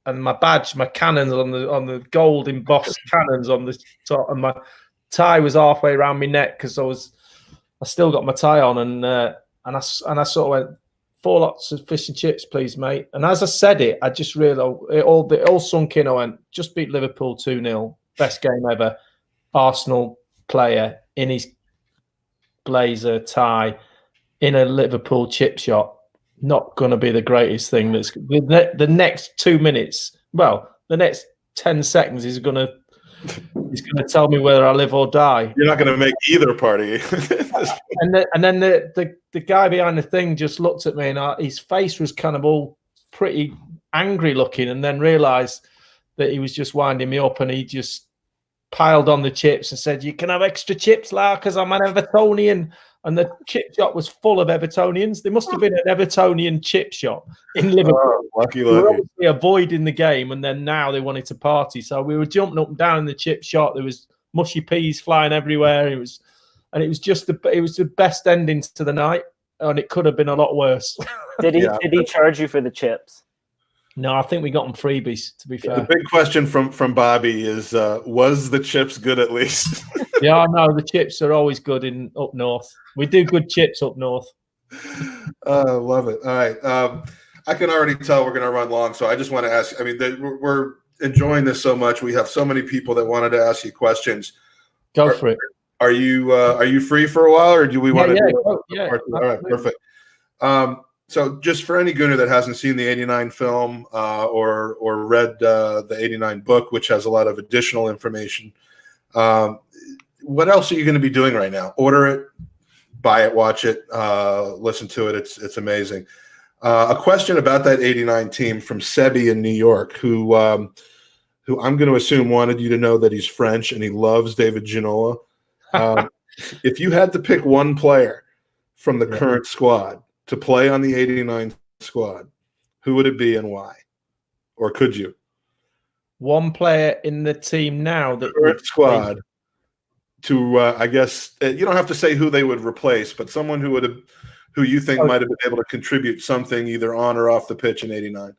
and my badge, my cannons on the gold embossed cannons on the top, and my tie was halfway around my neck because I still got my tie on, and I sort of went, 4 lots of fish and chips, please, mate. And as I said it, I just realized it all sunk in. I went, just beat Liverpool 2-0, best game ever. Arsenal player in his blazer tie in a Liverpool chip shop. Not going to be the greatest thing. That's the next 2 minutes. Well, the next 10 seconds is going to tell me whether I live or die. You're not going to make either party. and then the guy behind the thing just looked at me, and his face was kind of all pretty angry looking, and then realised that he was just winding me up, and he just piled on the chips and said, "You can have extra chips, Lar, because I'm an Evertonian." And the chip shop was full of Evertonians. There must have been an Evertonian chip shop in Liverpool. Oh, lucky. We were obviously avoiding the game, and then now they wanted to party. So we were jumping up and down in the chip shop. There was mushy peas flying everywhere. It was the best ending to the night, and it could have been a lot worse. Did he charge you for the chips? No, I think we got them freebies, to be fair. The big question from Bobby is, was the chips good at least? Yeah, no, the chips are always good up north. We do good chips up north. Love it. All right. I can already tell we're going to run long, so I just want to ask, we're enjoying this so much. We have so many people that wanted to ask you questions. Go for it. Are you free for a while, or do we want to do yeah. All right, perfect. So just for any Gooner that hasn't seen the 89 film or read the 89 book, which has a lot of additional information, what else are you going to be doing right now? Order it, buy it, watch it, listen to it. It's amazing. A question about that 89 team from Sebi in New York, who I'm going to assume wanted you to know that he's French and he loves David Ginola. If you had to pick one player from the current squad to play on the 89 squad, who would it be and why? Or could you? One player in the team now that current squad to I guess you don't have to say who they would replace, but someone who you think might have been able to contribute something either on or off the pitch in 89.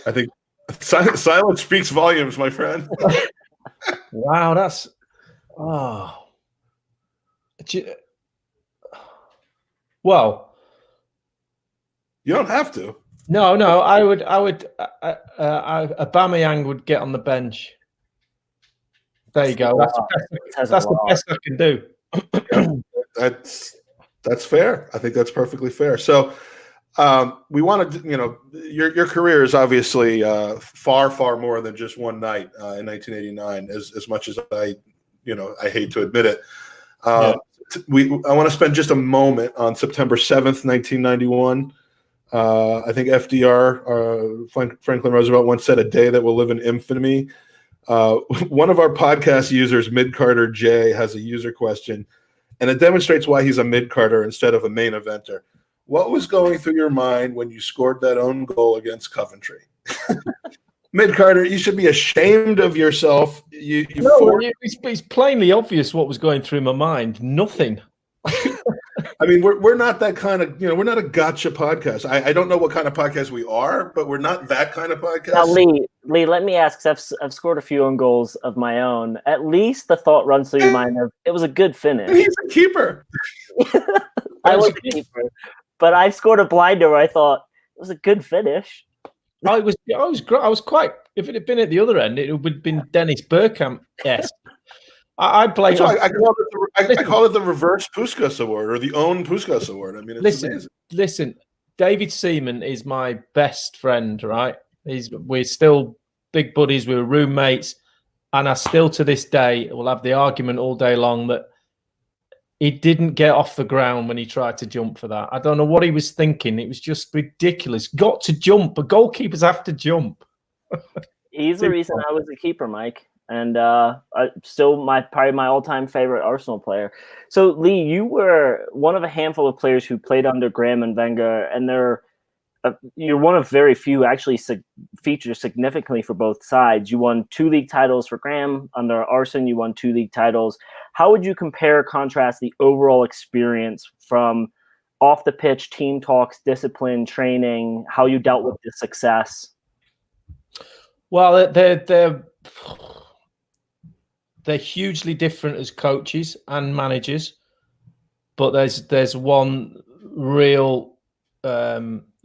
I think silence speaks volumes, my friend. Wow, that's well, you don't have to. No, I would. Aubameyang would get on the bench. There you go. That's the best I can do. That's fair. I think that's perfectly fair. So, we want to, your career is obviously far more than just one night in 1989. As much as I hate to admit it. I want to spend just a moment on September 7th, 1991. I think FDR, Franklin Roosevelt, once said, "A day that will live in infamy." One of our podcast users, Mid-Carter J, has a user question, and it demonstrates why he's a mid-carter instead of a main eventer. What was going through your mind when you scored that own goal against Coventry? Mid-Carter, you should be ashamed of yourself. It's plainly obvious what was going through my mind. Nothing. I mean, we're not that kind of, we're not a gotcha podcast. I don't know what kind of podcast we are, but we're not that kind of podcast. Now, Lee, let me ask, because I've scored a few own goals of my own. At least the thought runs through your mind of, it was a good finish. He's a keeper. I was a keeper. But I've scored a blinder where I thought, it was a good finish. I was quite. If it had been at the other end, it would have been Dennis Bergkamp. Yes, I played. I call it the reverse Puskas Award or the own Puskas Award. I mean, it's amazing. Listen, David Seaman is my best friend. Right, we're still big buddies. We were roommates, and I still to this day will have the argument all day long that he didn't get off the ground when he tried to jump for that. I don't know what he was thinking. It was just ridiculous. Got to jump, but goalkeepers have to jump. He's the reason I was a keeper, Mike. and still probably my all-time favorite Arsenal player. So, Lee, you were one of a handful of players who played under Graham and Wenger, and you're one of very few actually features significantly for both sides. You won 2 league titles for Graham. Under Arsene, you won 2 league titles. How would you compare or contrast the overall experience from off the pitch, team talks, discipline, training, how you dealt with the success? Well, they're hugely different as coaches and managers, but there's one real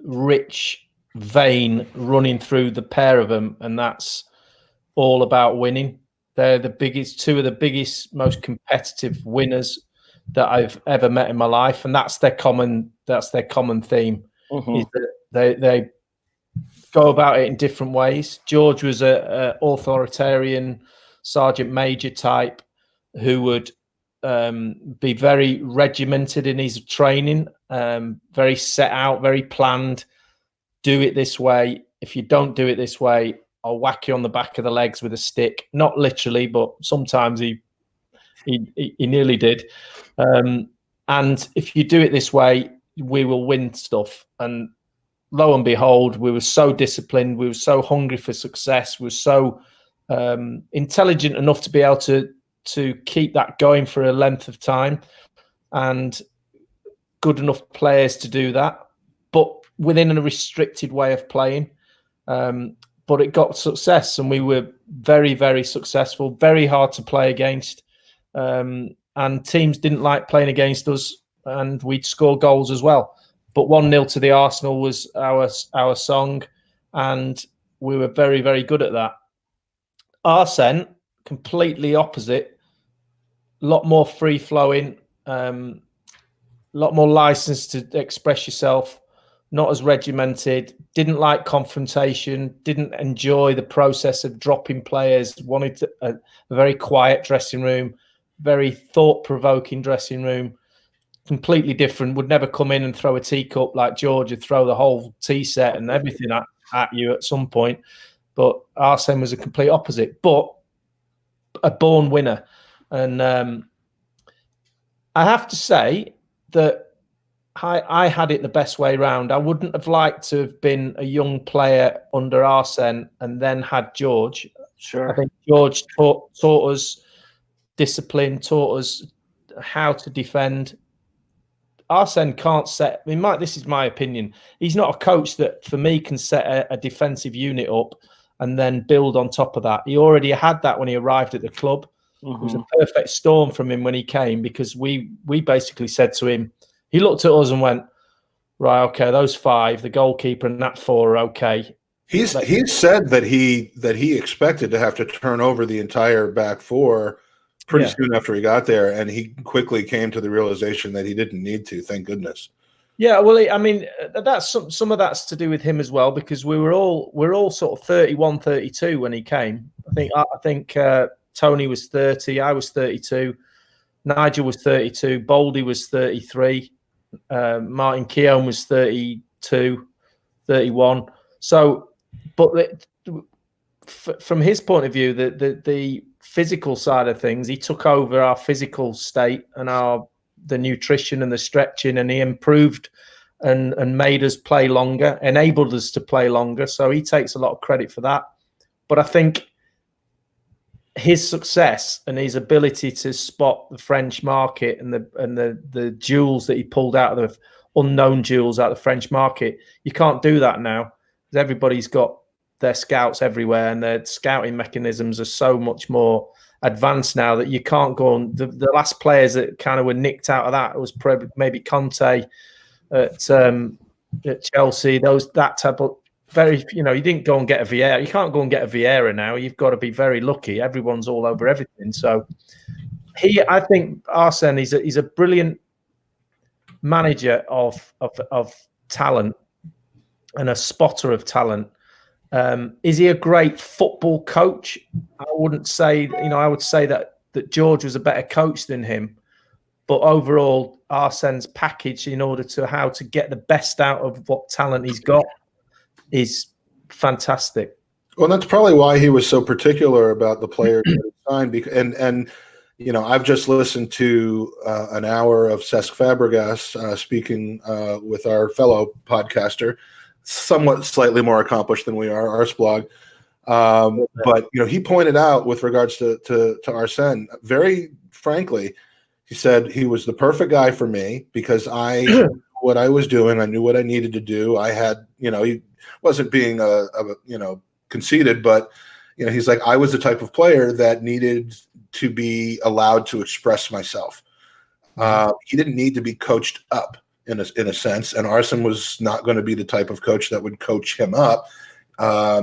rich vein running through the pair of them, and that's all about winning. They're two of the biggest, most competitive winners that I've ever met in my life, and that's their common theme. Mm-hmm. Is that they go about it in different ways. George was a authoritarian sergeant major type who would be very regimented in his training, very set out, very planned. Do it this way. If you don't do it this way, I'll whack you on the back of the legs with a stick. Not literally, but sometimes he nearly did. And if you do it this way, we will win stuff. And lo and behold, we were so disciplined. We were so hungry for success. We were so intelligent enough to be able to keep that going for a length of time, and good enough players to do that, but within a restricted way of playing. But it got success, and we were very, very successful, very hard to play against. And teams didn't like playing against us, and we'd score goals as well. But 1-0 to the Arsenal was our song, and we were very, very good at that. Arsene, completely opposite, a lot more free-flowing, a lot more license to express yourself, not as regimented, didn't like confrontation, didn't enjoy the process of dropping players, wanted a very quiet dressing room, very thought-provoking dressing room, completely different, would never come in and throw a teacup like George would throw the whole tea set and everything at you at some point. But Arsene was a complete opposite, but a born winner. And I have to say that I had it the best way round. I wouldn't have liked to have been a young player under Arsene and then had George. Sure. I think George taught us discipline, taught us how to defend. Arsene can't set. This is my opinion. He's not a coach that, for me, can set a defensive unit up and then build on top of that. He already had that when he arrived at the club. Mm-hmm. It was a perfect storm from him when he came, because we basically said to him, he looked at us and went, right, okay, those 5, the goalkeeper and that 4 are okay. He said that he expected to have to turn over the entire back 4 pretty soon after he got there, and he quickly came to the realization that he didn't need to. Thank goodness. Yeah, well, that's some of that's to do with him as well, because we're all sort of 31, 32 when he came. I think Tony was 30, I was 32, Nigel was 32, Baldy was 33, Martin Keown was 32, 31. So, but from his point of view, the physical side of things, he took over our physical state and the nutrition and the stretching, and he improved and made us play longer, enabled us to play longer. So he takes a lot of credit for that. But I think his success and his ability to spot the French market and the jewels that he pulled out of the unknown jewels out of the French market, you can't do that now, because everybody's got their scouts everywhere, and their scouting mechanisms are so much more advanced now that you can't go on. The last players that kind of were nicked out of that was probably maybe Conte at Chelsea. That type of very, you didn't go and get a Vieira. You can't go and get a Vieira now. You've got to be very lucky. Everyone's all over everything. So I think Arsene, he's a brilliant manager of talent and a spotter of talent. Is he a great football coach? I wouldn't say. I would say that George was a better coach than him. But overall, Arsene's package in order to how to get the best out of what talent he's got is fantastic. Well, that's probably why he was so particular about the players that he signed. And I've just listened to an hour of Cesc Fabregas speaking with our fellow podcaster, somewhat slightly more accomplished than we are, Arsblog. But he pointed out with regards to Arsene, very frankly, he said he was the perfect guy for me because I knew what I was doing. I knew what I needed to do. I had, he wasn't being conceited, but he's like, I was the type of player that needed to be allowed to express myself. He didn't need to be coached up in a sense, and Arsene was not going to be the type of coach that would coach him up.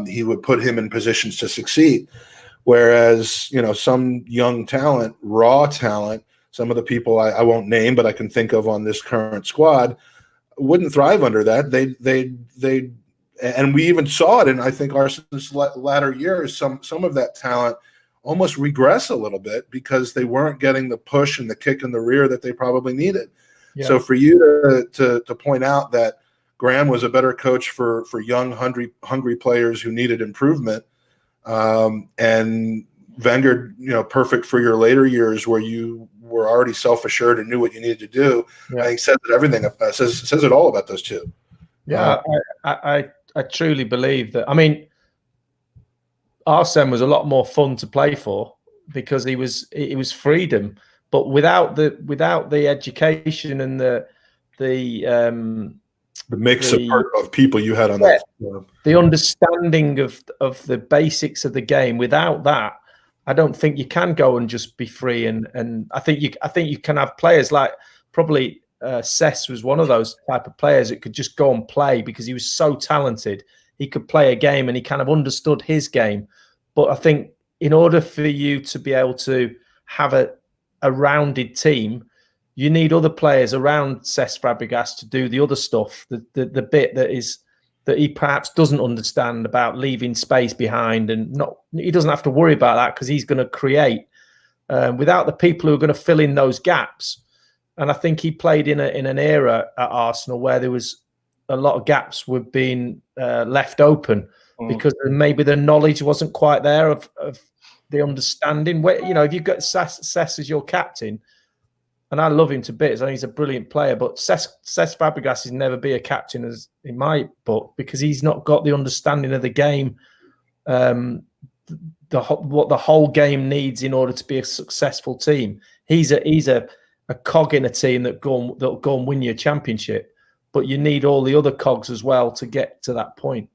He would put him in positions to succeed. Whereas, some young talent, raw talent, some of the people I won't name, but I can think of on this current squad, wouldn't thrive under that. They and we even saw it in, I think, Arsenal's latter years. Some of that talent almost regress a little bit because they weren't getting the push and the kick in the rear that they probably needed. Yeah. So for you to point out that Graham was a better coach for young, hungry players who needed improvement, and Wenger, perfect for your later years where you were already self-assured and knew what you needed to do. Yeah. I think says everything. Says it all about those two. Yeah, I truly believe that. I mean, Arsene was a lot more fun to play for because it was freedom, but without the education and the mix of people you had on that. The understanding of the basics of the game. Without that, I don't think you can go and just be free. And I think you can have players like probably Cesc was one of those type of players that could just go and play because he was so talented. He could play a game and he kind of understood his game. But I think in order for you to be able to have a rounded team, you need other players around Cesc Fabregas to do the other stuff, the bit that he perhaps doesn't understand about leaving space behind, and he doesn't have to worry about that because he's going to create without the people who are going to fill in those gaps. And I think he played in an era at Arsenal where there was a lot of gaps were being left open because maybe the knowledge wasn't quite there of the understanding. Where if you've got Cesc as your captain. And I love him to bits. I think he's a brilliant player. But Cesc Fabregas will never be a captain, as in my book, because he's not got the understanding of the game, what the whole game needs in order to be a successful team. He's a cog in a team that'll go and win you a championship. But you need all the other cogs as well to get to that point.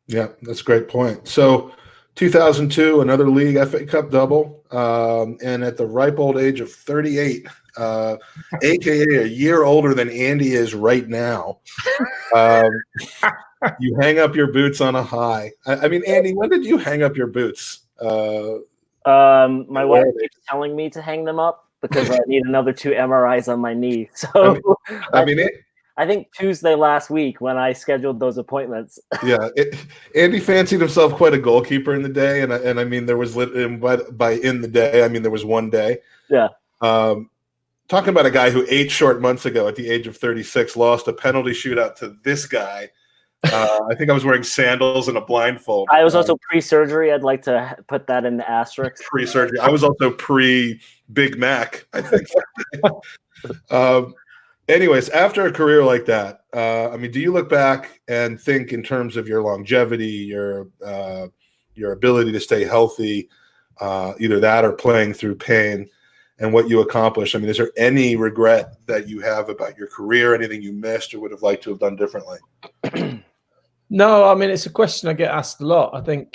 Yeah, that's a great point. So 2002, another league FA Cup double, and at the ripe old age of 38, aka a year older than Andy is right now, you hang up your boots on a high. I mean, Andy, when did you hang up your boots? My wife keeps telling me to hang them up because I need another 2 MRIs on my knee. So I think Tuesday last week when I scheduled those appointments. Yeah, Andy fancied himself quite a goalkeeper in the day, and I mean there was by in the day I mean there was one day. Yeah. Talking about a guy who 8 short months ago, at the age of 36, lost a penalty shootout to this guy. I think I was wearing sandals and a blindfold. I was also pre-surgery. I'd like to put that in the asterisk. Pre-surgery. I was also pre-Big Mac, I think. Anyways, after a career like that, I mean, do you look back and think in terms of your longevity, your ability to stay healthy, either that or playing through pain, and what you accomplished? I mean, is there any regret that you have about your career, anything you missed or would have liked to have done differently? No, I mean, it's a question I get asked a lot. I think,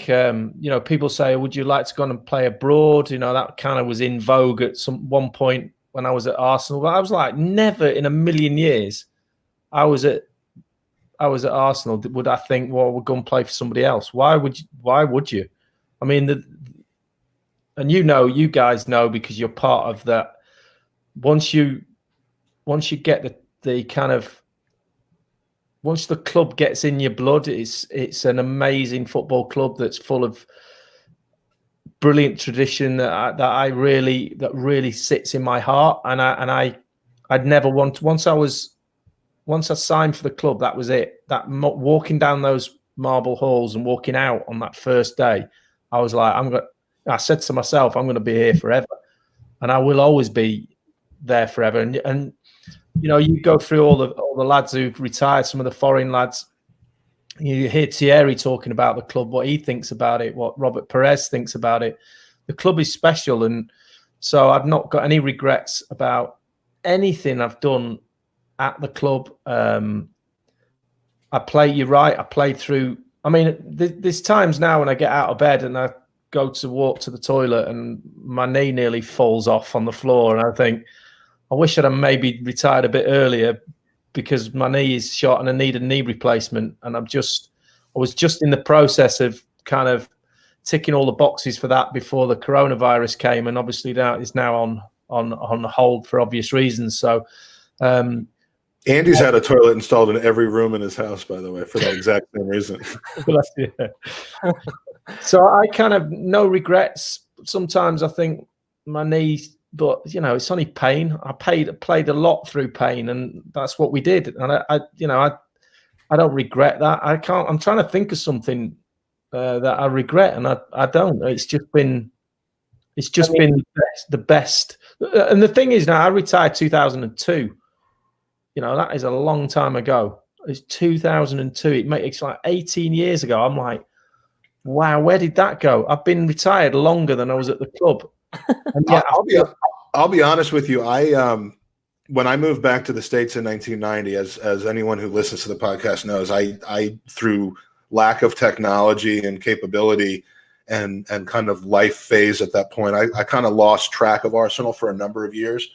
people say, would you like to go on and play abroad? That kind of was in vogue at one point when I was at Arsenal. But I was like, never in a million years. I was at Arsenal. Would I think, well, we'll go and play for somebody else? Why would you? I mean, and you guys know because you're part of that. Once you get the kind of, once the club gets in your blood, it's an amazing football club that's full of brilliant tradition that really sits in my heart. And I'd never want, once I signed for the club, that was it. That walking down those marble halls and walking out on that first day, I was like, I said to myself, I'm going to be here forever, and I will always be there forever. And you know, you go through all the lads who've retired, some of the foreign lads. You hear Thierry talking about the club, what he thinks about it, what Robert Perez thinks about it. The club is special, and so I've not got any regrets about anything I've done at the club. You're right, I played through. I mean, there's times now when I get out of bed and I go to walk to the toilet and my knee nearly falls off on the floor, and I think, I wish I'd have maybe retired a bit earlier because my knee is shot and I need a knee replacement. And I was just in the process of kind of ticking all the boxes for that before the coronavirus came, and obviously that is now on hold for obvious reasons. So Andy's had a toilet installed in every room in his house, by the way, for that exact same reason. So I kind of no regrets. Sometimes I think my knee, but you know, it's only pain. I played a lot through pain, and that's what we did. And I don't regret that. I'm trying to think of something that I regret, and I don't. It's just been the best. And the thing is, now I retired 2002. You know, that is a long time ago. It's 2002. It's like 18 years ago. I'm like, wow, where did that go? I've been retired longer than I was at the club. And yeah, I'll be honest with you. When I moved back to the States in 1990, as anyone who listens to the podcast knows, I through lack of technology and capability and kind of life phase at that point, I kind of lost track of Arsenal for a number of years.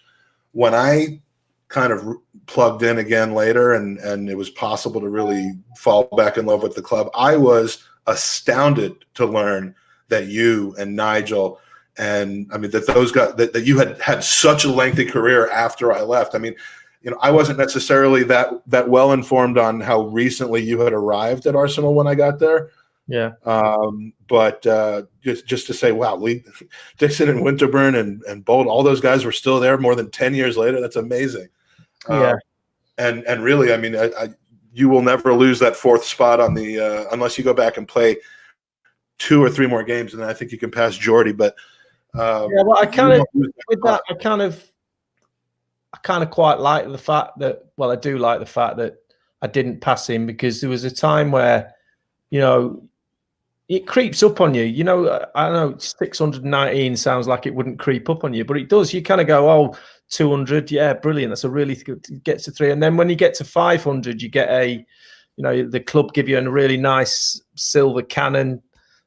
When I kind of plugged in again later and it was possible to really fall back in love with the club, I was astounded to learn that you and Nigel and I mean that those guys that you had such a lengthy career after I left. I mean, you know, I wasn't necessarily that well informed on how recently you had arrived at Arsenal when I got there. Yeah. But just to say, wow, Lee Dixon and Winterburn and Bold, all those guys were still there more than 10 years later. That's amazing. Yeah. And really, I mean, you will never lose that fourth spot on the unless you go back and play 2 or 3 more games, and I think you can pass Jordy. But well, I kind of with that, I kind of quite like the fact that. Well, I do like the fact that I didn't pass him, because there was a time where, you know, it creeps up on you. You know, I know 619 sounds like it wouldn't creep up on you, but it does. You kind of go, oh, 200, yeah, brilliant. That's a really good, get to 3. And then when you get to 500, you get you know, the club give you a really nice silver cannon.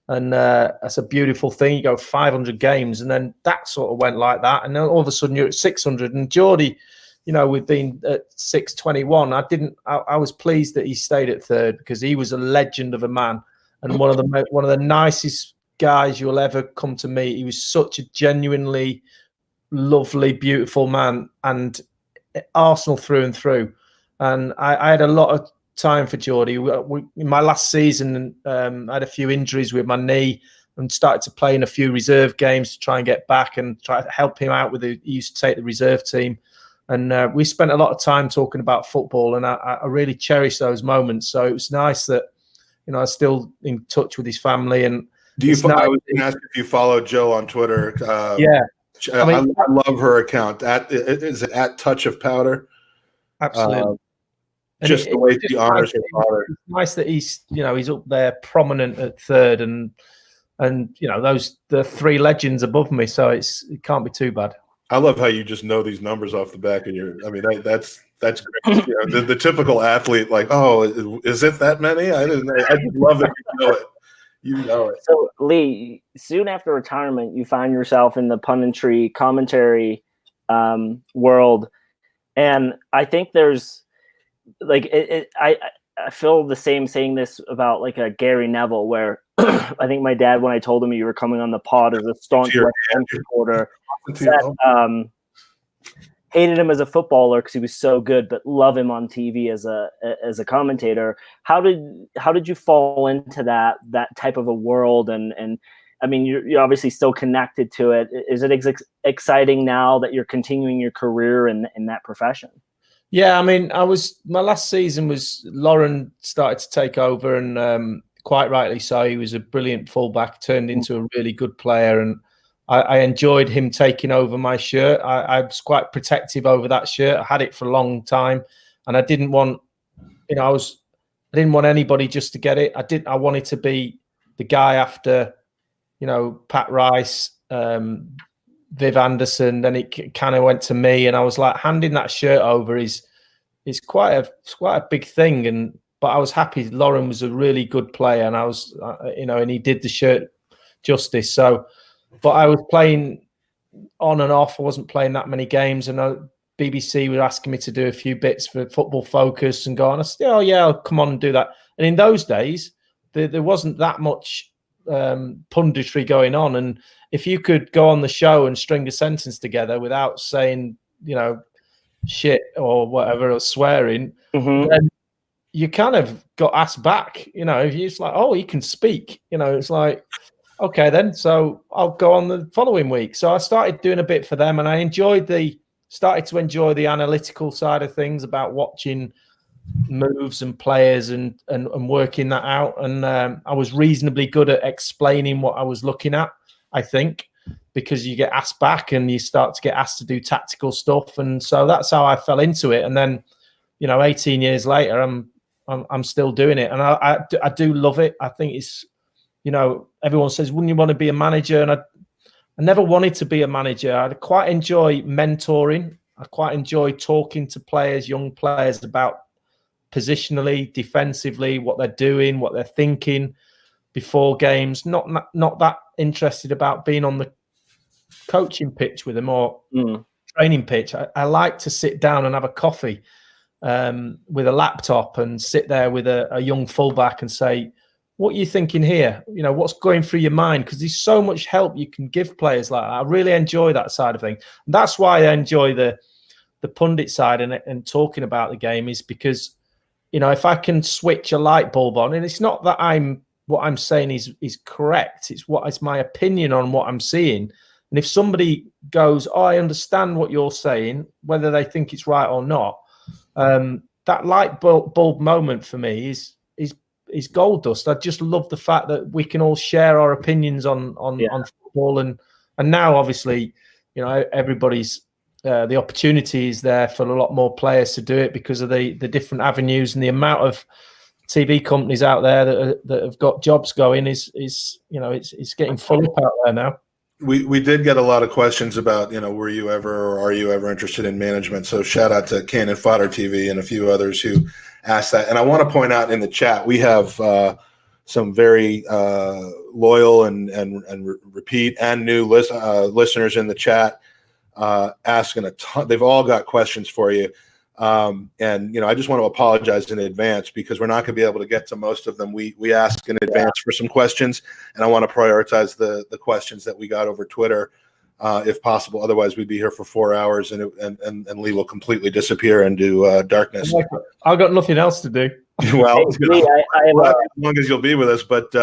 And that's a beautiful thing. You go 500 games, and then that sort of went like that. And then all of a sudden you're at 600. And Geordie, you know, we've been at 621. I was pleased that he stayed at 3rd, because he was a legend of a man and one of the nicest guys you'll ever come to meet. He was such a genuinely lovely, beautiful man, and Arsenal through and through. And I had a lot of time for Geordie. In my last season, I had a few injuries with my knee and started to play in a few reserve games to try and get back and try to help him out he used to take the reserve team. And we spent a lot of time talking about football, and I really cherish those moments. So it was nice that, you know, I'm still in touch with his family. And I was going to ask if you follow Joe on Twitter. Yeah. I love her account. Is it at Touch of Powder? Absolutely. Just the way she honors her father. It's nice that he's up there prominent at 3rd, and you know, the 3 legends above me, so it can't be too bad. I love how you just know these numbers off the back of your. I mean, that's great. You know, the typical athlete, like, oh, is it that many? I just love that you know it. You know it. So, Lee, soon after retirement, you find yourself in the punditry commentary world, and I think there's like I feel the same saying this about like a Gary Neville, where I think my dad, when I told him you were coming on the pod as a staunch West Ham supporter, hated him as a footballer because he was so good, but love him on TV as a commentator. How did you fall into that type of a world? And I mean, you're obviously still connected to it. Is it exciting now that you're continuing your career in that profession? Yeah, I mean, my last season was Lauren started to take over, and quite rightly so. He was a brilliant fullback, turned into a really good player, and I enjoyed him taking over my shirt. I was quite protective over that shirt. I had it for a long time, and I didn't want, I didn't want anybody just to get it. I wanted to be the guy after, Pat Rice, Viv Anderson. Then it kind of went to me, and I was like, handing that shirt over is quite a big thing. But I was happy. Lauren was a really good player, and I was, and he did the shirt justice. So, but I was playing on and off. I wasn't playing that many games, and BBC were asking me to do a few bits for Football Focus and go on. I said, "Oh yeah, I'll come on and do that." And in those days, there wasn't that much punditry going on, and if you could go on the show and string a sentence together without saying, shit or whatever or swearing, then you kind of got asked back. If you're just like, oh, he can speak, it's like, okay, then. So I'll go on the following week. So I started doing a bit for them, and I started to enjoy the analytical side of things about watching moves and players and working that out. And I was reasonably good at explaining what I was looking at, I think, because you get asked back and you start to get asked to do tactical stuff. And so that's how I fell into it. And then, 18 years later, I'm still doing it. And I do love it. I think it's, everyone says, wouldn't you want to be a manager? And I never wanted to be a manager. I quite enjoy mentoring. I quite enjoy talking to players, young players, about positionally, defensively, what they're doing, what they're thinking before games. Not that interested about being on the coaching pitch with them or training pitch. I like to sit down and have a coffee with a laptop and sit there with a young fullback and say, what are you thinking here? What's going through your mind? Because there's so much help you can give players like that. I really enjoy that side of things. That's why I enjoy the pundit side and talking about the game, is because, if I can switch a light bulb on, and it's not that what I'm saying is correct. It's my opinion on what I'm seeing. And if somebody goes, oh, I understand what you're saying, whether they think it's right or not, that light bulb moment for me is gold dust. I just love the fact that we can all share our opinions on football, and now obviously, everybody's the opportunity is there for a lot more players to do it because of the different avenues, and the amount of TV companies out there that have got jobs going is it's getting full up out there now. We did get a lot of questions about, were you ever or are you ever interested in management? So shout out to Cannon Fodder TV and a few others who asked that. And I want to point out in the chat, we have some very loyal and repeat and new listeners in the chat asking a ton. They've all got questions for you. And I just want to apologize in advance because we're not going to be able to get to most of them. We asked in advance for some questions, and I want to prioritize the questions that we got over Twitter, if possible. Otherwise, we'd be here for 4 hours, and Lee will completely disappear into darkness. I've got nothing else to do. Well, hey, Lee, as long as you'll be with us. But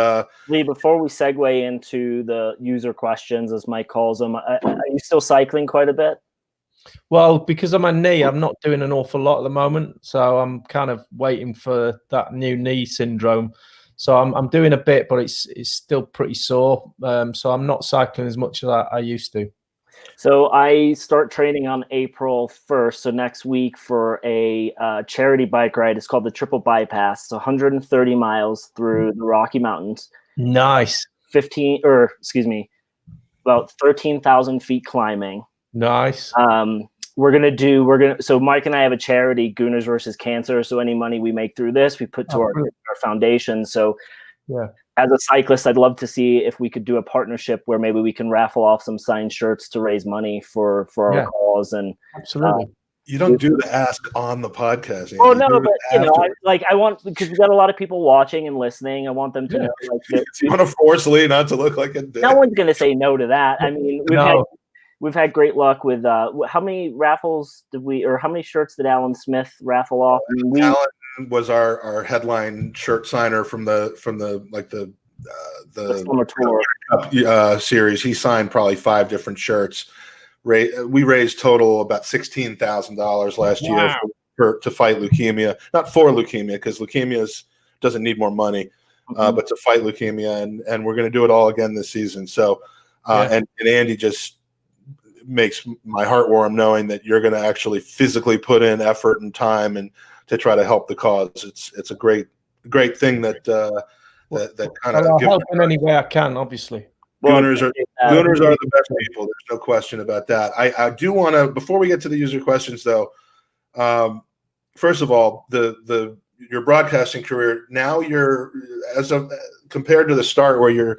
Lee, before we segue into the user questions, as Mike calls them, are you still cycling quite a bit? Well, because of my knee, I'm not doing an awful lot at the moment. So I'm kind of waiting for that new knee syndrome. So I'm doing a bit, but it's still pretty sore. So I'm not cycling as much as I used to. So I start training on April 1st. So next week for a charity bike ride. It's called the Triple Bypass. It's 130 miles through the Rocky Mountains. Nice. About 13,000 feet climbing. Nice. So Mike and I have a charity, Gooners versus Cancer. So any money we make through this, we put to our foundation. So as a cyclist, I'd love to see if we could do a partnership where maybe we can raffle off some signed shirts to raise money for our cause. And absolutely. You don't do the ask on the podcast. Oh no, but I want, because we got a lot of people watching and listening. I want them to know. You want to force Lee not to look like a dick. No one's going to say no to that. I mean, we've had great luck with how many raffles how many shirts did Alan Smith raffle off? I mean, Alan was our headline shirt signer from the summer tour series. He signed probably 5 different shirts. We raised total about $16,000 last year to fight leukemia, not for leukemia, because leukemia doesn't need more money, but to fight leukemia, and we're going to do it all again this season. So, and Andy just makes my heart warm knowing that you're going to actually physically put in effort and time and to try to help the cause. It's a great thing that kind of I'll help in any way I can, obviously. Gooners are the best people. There's no question about that. I do want to, before we get to the user questions though, first of all, your broadcasting career, now you're compared to the start where you're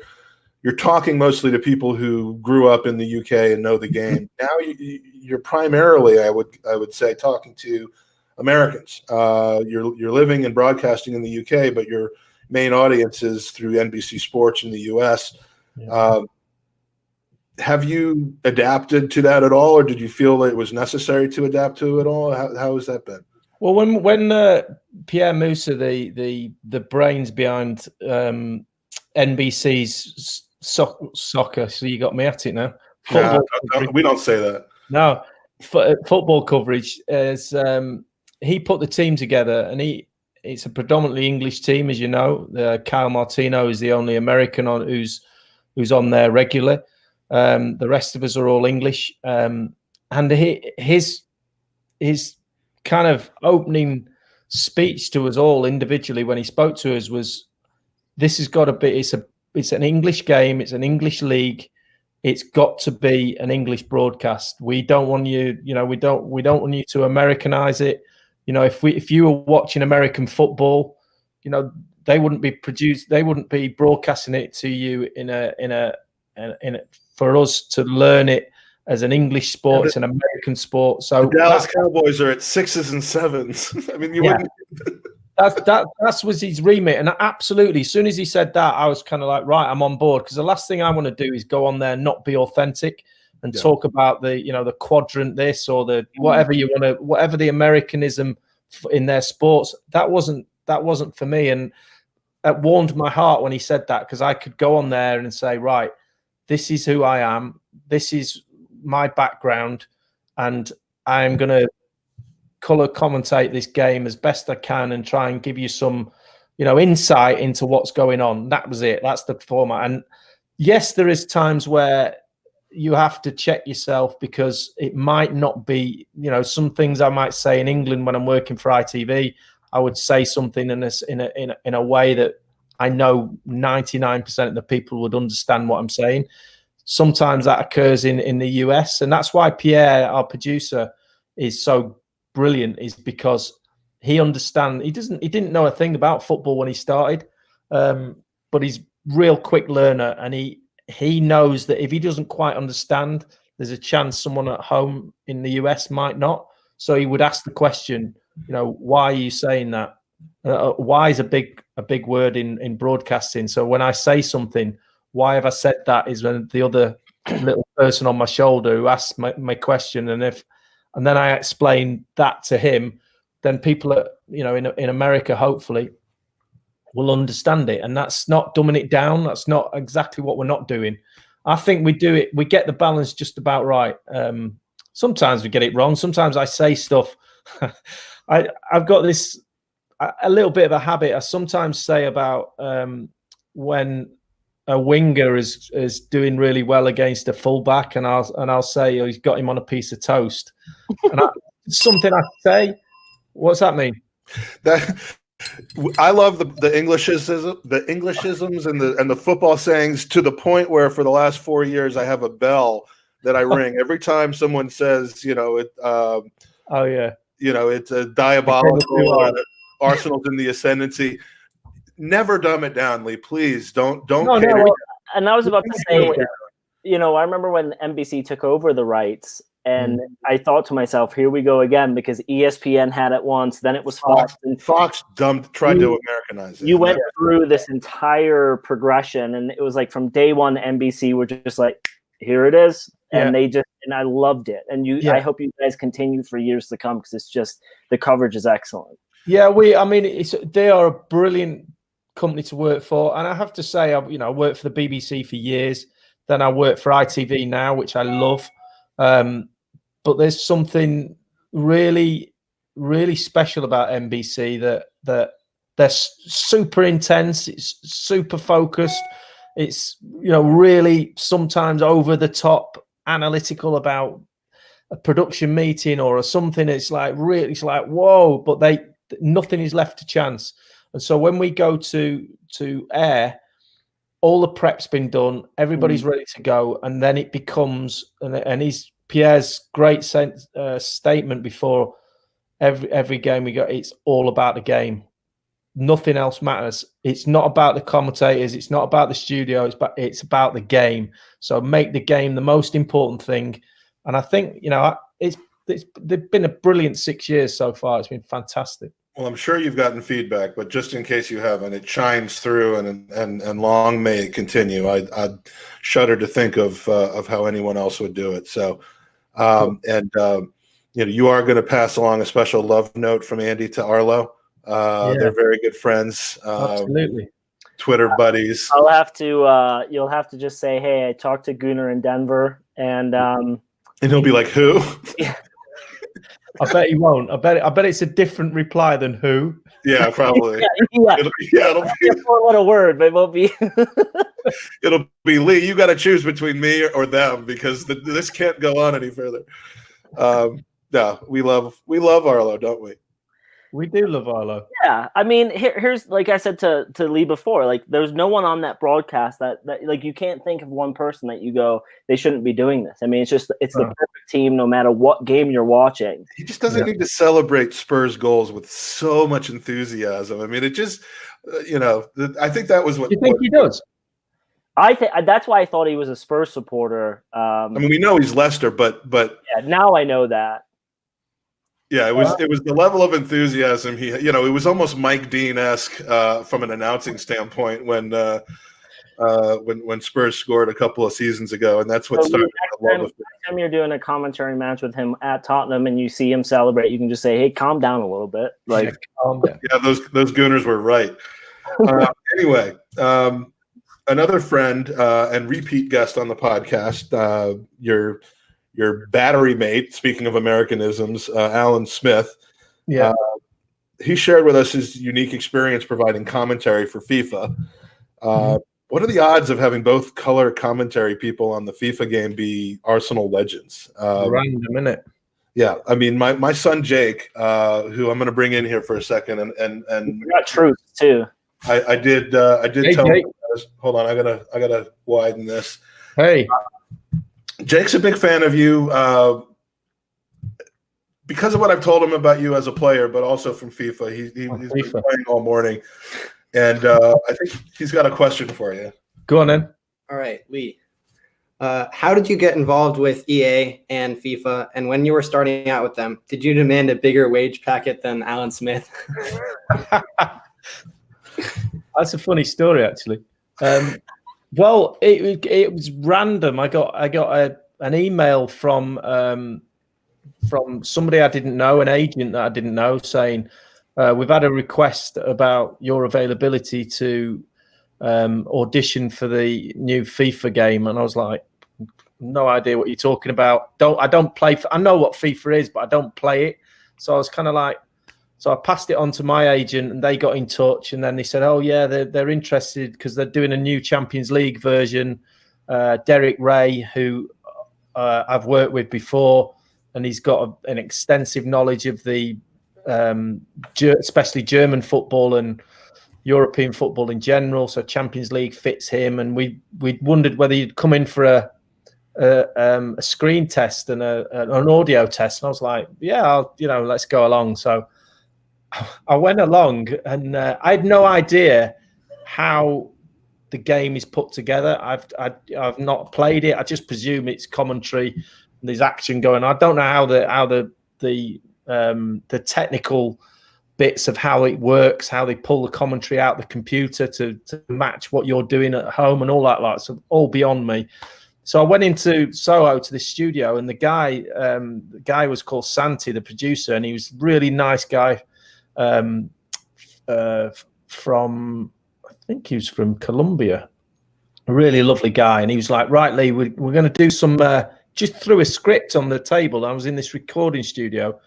talking mostly to people who grew up in the UK and know the game. Now you're primarily, I would say, talking to Americans. You're living and broadcasting in the UK, but your main audience is through NBC Sports in the US. Yeah. Have you adapted to that at all, or did you feel it was necessary to adapt to it all? How has that been? Well, when Pierre Moussa, the brains behind NBC's soccer, so you got me at it now. We don't say that. No, football coverage is he put the team together, and it's a predominantly English team, as you know. Kyle Martino is the only American who's on there regular. The rest of us are all English, and his kind of opening speech to us all individually when he spoke to us was, "This has got to be. It's an English game. It's an English league. It's got to be an English broadcast. We don't want you. We don't want you to Americanize it. If you were watching American football, they wouldn't be broadcasting it to you for us to learn it as an English sport. It's an American sport. So the Dallas Cowboys are at 6s and 7s. I mean, you wouldn't." That was his remit, and absolutely, as soon as he said that, I was kind of like, right, I'm on board, because the last thing I want to do is go on there and not be authentic and talk about the quadrant this or the whatever you want to, whatever the Americanism in their sports. That wasn't for me, and it warmed my heart when he said that, because I could go on there and say, right, this is who I am, this is my background, and I'm going to color commentate this game as best I can and try and give you some, insight into what's going on. That was it. That's the format. And yes, there is times where you have to check yourself, because it might not be, some things I might say in England when I'm working for ITV, I would say something in a way that I know 99% of the people would understand what I'm saying. Sometimes that occurs in the US, and that's why Pierre, our producer, is so brilliant, is because he understands. He didn't know a thing about football when he started, but he's real quick learner, and he knows that if he doesn't quite understand, there's a chance someone at home in the US might not. So he would ask the question, why are you saying that? Why is a big word in broadcasting. So when I say something, why have I said that, is when the other little person on my shoulder who asks my question, and then I explain that to him, then people in America hopefully will understand it. And that's not dumbing it down. That's not exactly what we're not doing. I think we do it. We get the balance just about right. Sometimes we get it wrong. Sometimes I say stuff. I've got a little bit of a habit. I sometimes say about when a winger is doing really well against a fullback, and I'll say, he's got him on a piece of toast. And something I say. What's that mean? I love the Englishisms and the football sayings, to the point where for the last 4 years I have a bell that I ring every time someone says, oh yeah, it's a diabolical, or Arsenal's in the ascendancy. Never dumb it down, Lee. Please don't. No, and I was about to say, I remember when NBC took over the rights, and I thought to myself, here we go again, because ESPN had it once, then it was Fox. And Fox tried to Americanize it. You went through this entire progression, and it was like from day one, NBC were just like, here it is. And and I loved it. And I hope you guys continue for years to come, because it's just, the coverage is excellent. Yeah, they are a brilliant company to work for, and I have to say, I worked for the BBC for years. Then I work for ITV now, which I love. But there's something really, really special about NBC that they're super intense. It's super focused. It's, really sometimes over the top analytical about a production meeting or something. It's like whoa, but nothing is left to chance. And so when we go to air, all the prep's been done, everybody's ready to go, and then it becomes and Pierre's great statement before every game we go, it's all about the game. Nothing else matters. It's not about the commentators. It's not about the studio. It's about the game. So make the game the most important thing. And I think, they've been a brilliant 6 years so far. It's been fantastic. Well, I'm sure you've gotten feedback, but just in case you haven't, it shines through, and long may it continue. I'd shudder to think of how anyone else would do it. So, you are going to pass along a special love note from Andy to Arlo. They're very good friends. Absolutely. Twitter buddies. I'll have to. You'll have to just say, "Hey, I talked to Gooner in Denver," and he'll be like, "Who?" Yeah. I bet he won't. I bet it's a different reply than who. Yeah, probably. It'll be a four-letter word, but it won't be. It'll be Lee. You got to choose between me or them, because this can't go on any further. No, we love Arlo, don't we? We do love Arlo. Yeah, I mean, here's, like I said to Lee before, like there's no one on that broadcast that like you can't think of one person that you go, they shouldn't be doing this. I mean, it's the perfect team no matter what game you're watching. He just doesn't need to celebrate Spurs goals with so much enthusiasm. I mean, it just, I think that was what. You think he does? That's why I thought he was a Spurs supporter. I mean, we know he's Leicester, but yeah, now I know that. Yeah, it was the level of enthusiasm it was almost Mike Dean-esque from an announcing standpoint when Spurs scored a couple of seasons ago, and that's what started. Next time you're doing a commentary match with him at Tottenham and you see him celebrate, you can just say, "Hey, calm down a little bit." Like, those Gooners were right. Anyway, another friend and repeat guest on the podcast, your battery mate, speaking of Americanisms, Alan Smith. Yeah. He shared with us his unique experience providing commentary for FIFA. What are the odds of having both color commentary people on the FIFA game be Arsenal legends? Random, innit? Yeah. I mean, my son Jake, who I'm going to bring in here for a second, and we got Truth too. I did hey, tell Jake. him. Hold on, I gotta widen this. Hey. Jake's a big fan of you because of what I've told him about you as a player, but also from FIFA. He's been playing all morning, and I think he's got a question for you. Go on then. All right, Lee. How did you get involved with EA and FIFA? And when you were starting out with them, did you demand a bigger wage packet than Alan Smith? That's a funny story, actually. Well, it was random. I got an email from somebody I didn't know, an agent that I didn't know, saying we've had a request about your availability to audition for the new FIFA game, and I was like, no idea what you're talking about. I don't play. I know what FIFA is, but I don't play it. So I was kind of like. So I passed it on to my agent, and they got in touch. And then they said, "Oh yeah, they're interested because they're doing a new Champions League version." Derek Ray, who I've worked with before, and he's got an extensive knowledge of the, especially German football and European football in general. So Champions League fits him, and we wondered whether you'd come in for a screen test and an audio test. And I was like, "Yeah, let's go along." So I went along, and I had no idea how the game is put together. I've not played it. I just presume it's commentary. And there's action going on. I don't know how the technical bits of how it works, how they pull the commentary out the computer to match what you're doing at home and all that. Like, so all beyond me. So I went into Soho to the studio, and the guy was called Santi, the producer, and he was a really nice guy. From, I think he was from Colombia, a really lovely guy. And he was like, "Right, Lee, we're going to do some," just threw a script on the table. I was in this recording studio,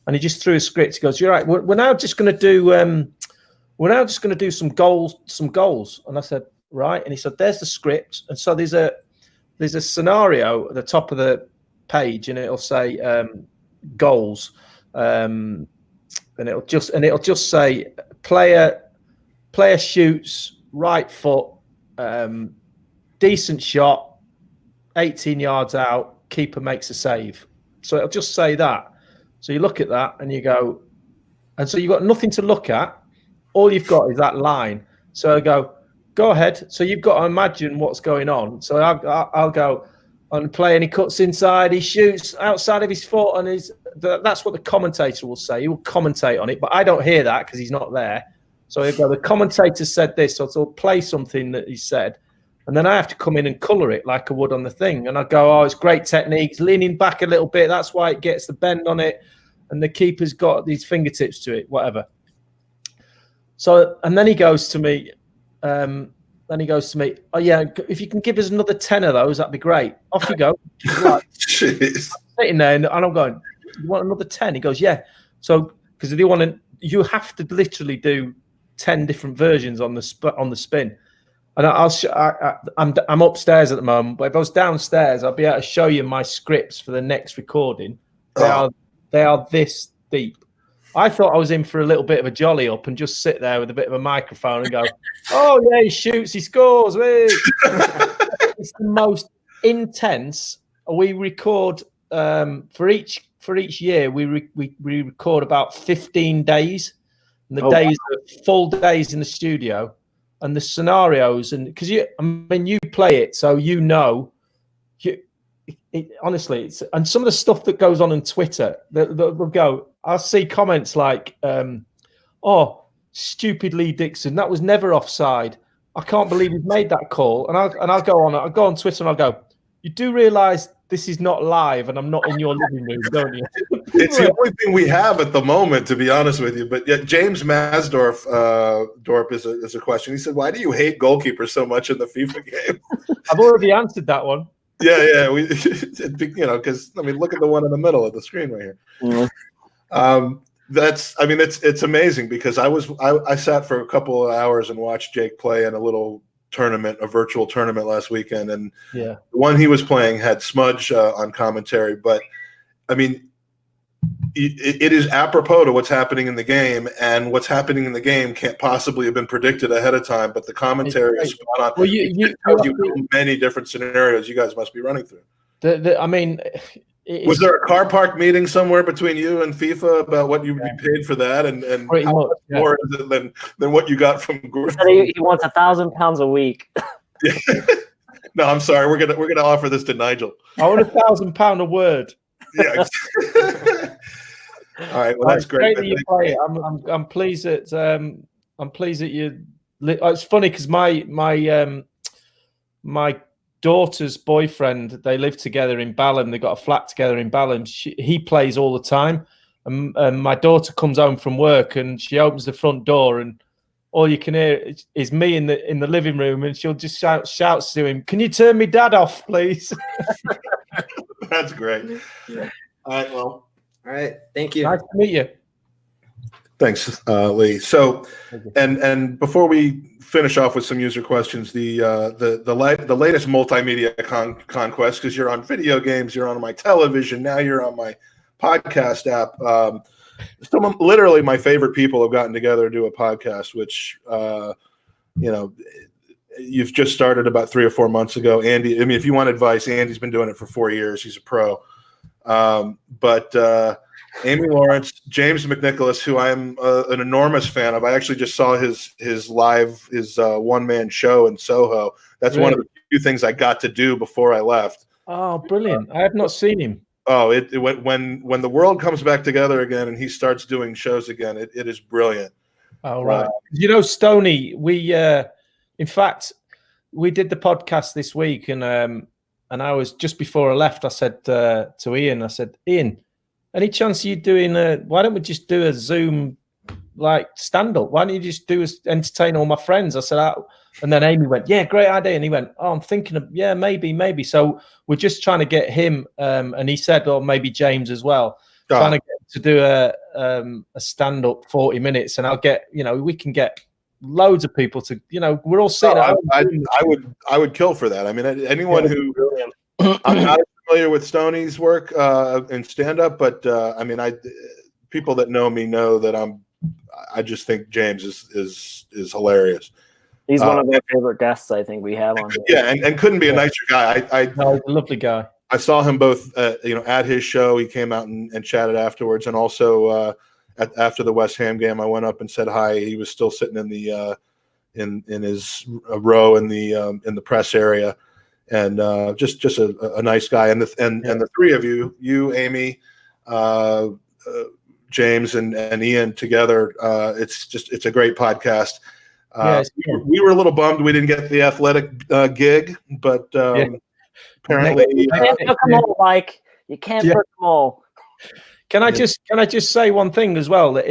and he just threw a script. He goes, "You're right. We're now just going to do some goals." And I said, "Right." And he said, "There's the script." And so there's a scenario at the top of the page, and it'll say goals, and it'll just say player shoots, right foot, decent shot, 18 yards out, keeper makes a save. So it'll just say that. So you look at that and you go, and so you've got nothing to look at. All you've got is that line. So I go ahead. So you've got to imagine what's going on. So I'll go and play, and he cuts inside, he shoots outside of his foot, and that's what the commentator will say. He will commentate on it, but I don't hear that because he's not there. So he'll go, the commentator said this, so I'll play something that he said. And then I have to come in and colour it like I would on the thing. And I go, oh, it's great technique. It's leaning back a little bit. That's why it gets the bend on it. And the keeper's got these fingertips to it, whatever. So, and then he goes to me, oh, yeah, if you can give us another 10 of those, that'd be great. Off you go. Like, Jeez. sitting there, and I'm going, you want another 10? He goes, yeah. So, because if you want to, you have to literally do 10 different versions on the spin. And I'm upstairs at the moment, but if I was downstairs, I'd be able to show you my scripts for the next recording. They are this deep. I thought I was in for a little bit of a jolly up and just sit there with a bit of a microphone and go, oh, yeah, he shoots, he scores. It's the most intense. We record for each year, we record about 15 days. And the days are full days in the studio. And the scenarios, and because you play it, so honestly, and some of the stuff that goes on Twitter, they'll go. I'll see comments like, "Oh, stupid Lee Dixon, that was never offside. I can't believe he's made that call." And I'll go on Twitter and I'll go, "You do realise this is not live, and I'm not in your living room, don't you?" It's the only thing we have at the moment, to be honest with you. But yet, James Masdorf Dorp is a question. He said, "Why do you hate goalkeepers so much in the FIFA game?" I've already answered that one. Yeah, because look at the one in the middle of the screen right here. Mm-hmm. It's amazing because I sat for a couple of hours and watched Jake play in a little tournament, a virtual tournament last weekend, and the one he was playing had Smudge on commentary, but I mean, it is apropos to what's happening in the game, and what's happening in the game can't possibly have been predicted ahead of time, but the commentary is spot on. Well, you many different scenarios you guys must be running through. Was there a car park meeting somewhere between you and FIFA about what you would be paid for that, and how much more is it than what you got from Gordon? He wants £1,000 a week. No, I'm sorry. We're gonna offer this to Nigel. I want £1,000 a word. Yeah. All right. Well, that's great. That you play. I'm pleased that you. It's funny because my daughter's boyfriend, they live together in Balham. They got a flat together in Balham. He plays all the time, and my daughter comes home from work and she opens the front door, and all you can hear is me in the living room, and she'll just shouts to him, "Can you turn me dad off, please?" That's great. Yeah. All right. Well. All right. Thank you. Nice to meet you. Thanks, Lee. So, and before we finish off with some user questions, the latest multimedia conquest, because you're on video games, you're on my television, now you're on my podcast app. Literally my favorite people have gotten together to do a podcast, which you've just started about 3 or 4 months ago. Andy, I mean, if you want advice, Andy's been doing it for 4 years. He's a pro. But Amy Lawrence, James McNicholas, who I'm an enormous fan of. I actually just saw his one-man show in Soho. That's one of the few things I got to do before I left. Oh, brilliant. I have not seen him. Oh, when the world comes back together again and he starts doing shows again, it is brilliant. Oh, right. Stoney, in fact, we did the podcast this week, and I was, just before I left, I said to Ian, Ian, any chance of you doing why don't we just do a Zoom like stand-up? Why don't you just entertain all my friends? I said, and then Amy went, yeah, great idea. And he went, oh, I'm thinking of, yeah, maybe. So we're just trying to get him, and he said, or maybe James as well, trying to get to do a stand up 40 minutes, and I'll get we can get loads of people to we're all sitting. I would kill for that. I mean, anyone who I'm not familiar with Stoney's work in stand up, but I mean, people that know me know that I just think James is hilarious. He's one of my favorite guests I think we have on here. Yeah, and couldn't be a nicer guy. He's a lovely guy. I saw him both at his show. He came out and chatted afterwards, and also after the West Ham game, I went up and said hi. He was still sitting in the in his row in the press area, and just a nice guy. And the three of you, Amy, James, and Ian together, it's a great podcast. We were a little bummed we didn't get the athletic gig, but apparently you can't book them all, Mike. You can't book them all. Can I just say one thing as well? That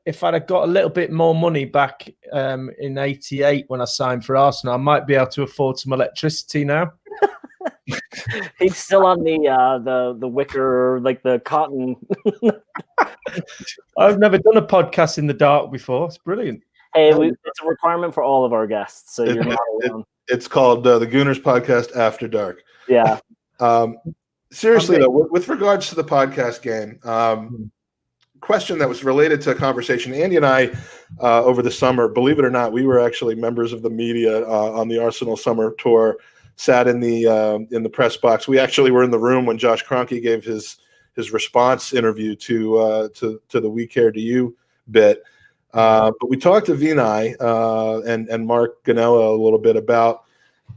if I'd have got a little bit more money back in '88 when I signed for Arsenal, I might be able to afford some electricity now. He's still on the wicker, like the cotton. I've never done a podcast in the dark before. It's brilliant. Hey, it's a requirement for all of our guests, so you're not alone. It's called the Gooners Podcast After Dark. Yeah. Seriously, though, with regards to the podcast game, question that was related to a conversation Andy and I over the summer. Believe it or not, we were actually members of the media on the Arsenal summer tour. Sat in the press box. We actually were in the room when Josh Kroenke gave his response interview to the "We Care Do You" bit. But we talked to Vinay and Mark Ganella a little bit about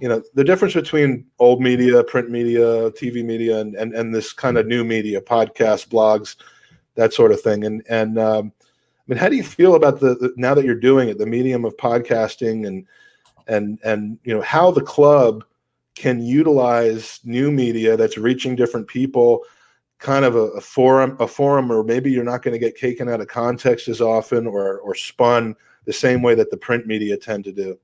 the difference between old media, print media, TV media, and this kind of new media, podcasts, blogs, that sort of thing. And I mean, how do you feel about the now that you're doing it, the medium of podcasting, and how the club can utilize new media that's reaching different people, kind of a forum, or maybe you're not going to get taken out of context as often or spun the same way that the print media tend to do.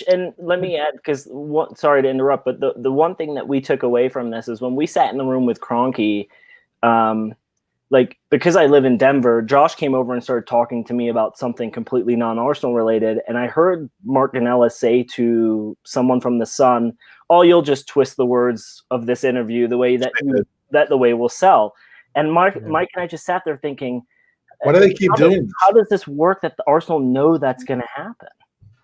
And let me add, because sorry to interrupt, but the one thing that we took away from this is when we sat in the room with Kroenke, because I live in Denver, Josh came over and started talking to me about something completely non-Arsenal related, and I heard Mark Ganella say to someone from The Sun, "Oh, you'll just twist the words of this interview the way that the way will sell." And Mike and I just sat there thinking, why do they keep doing this? How does this work that the Arsenal know that's going to happen?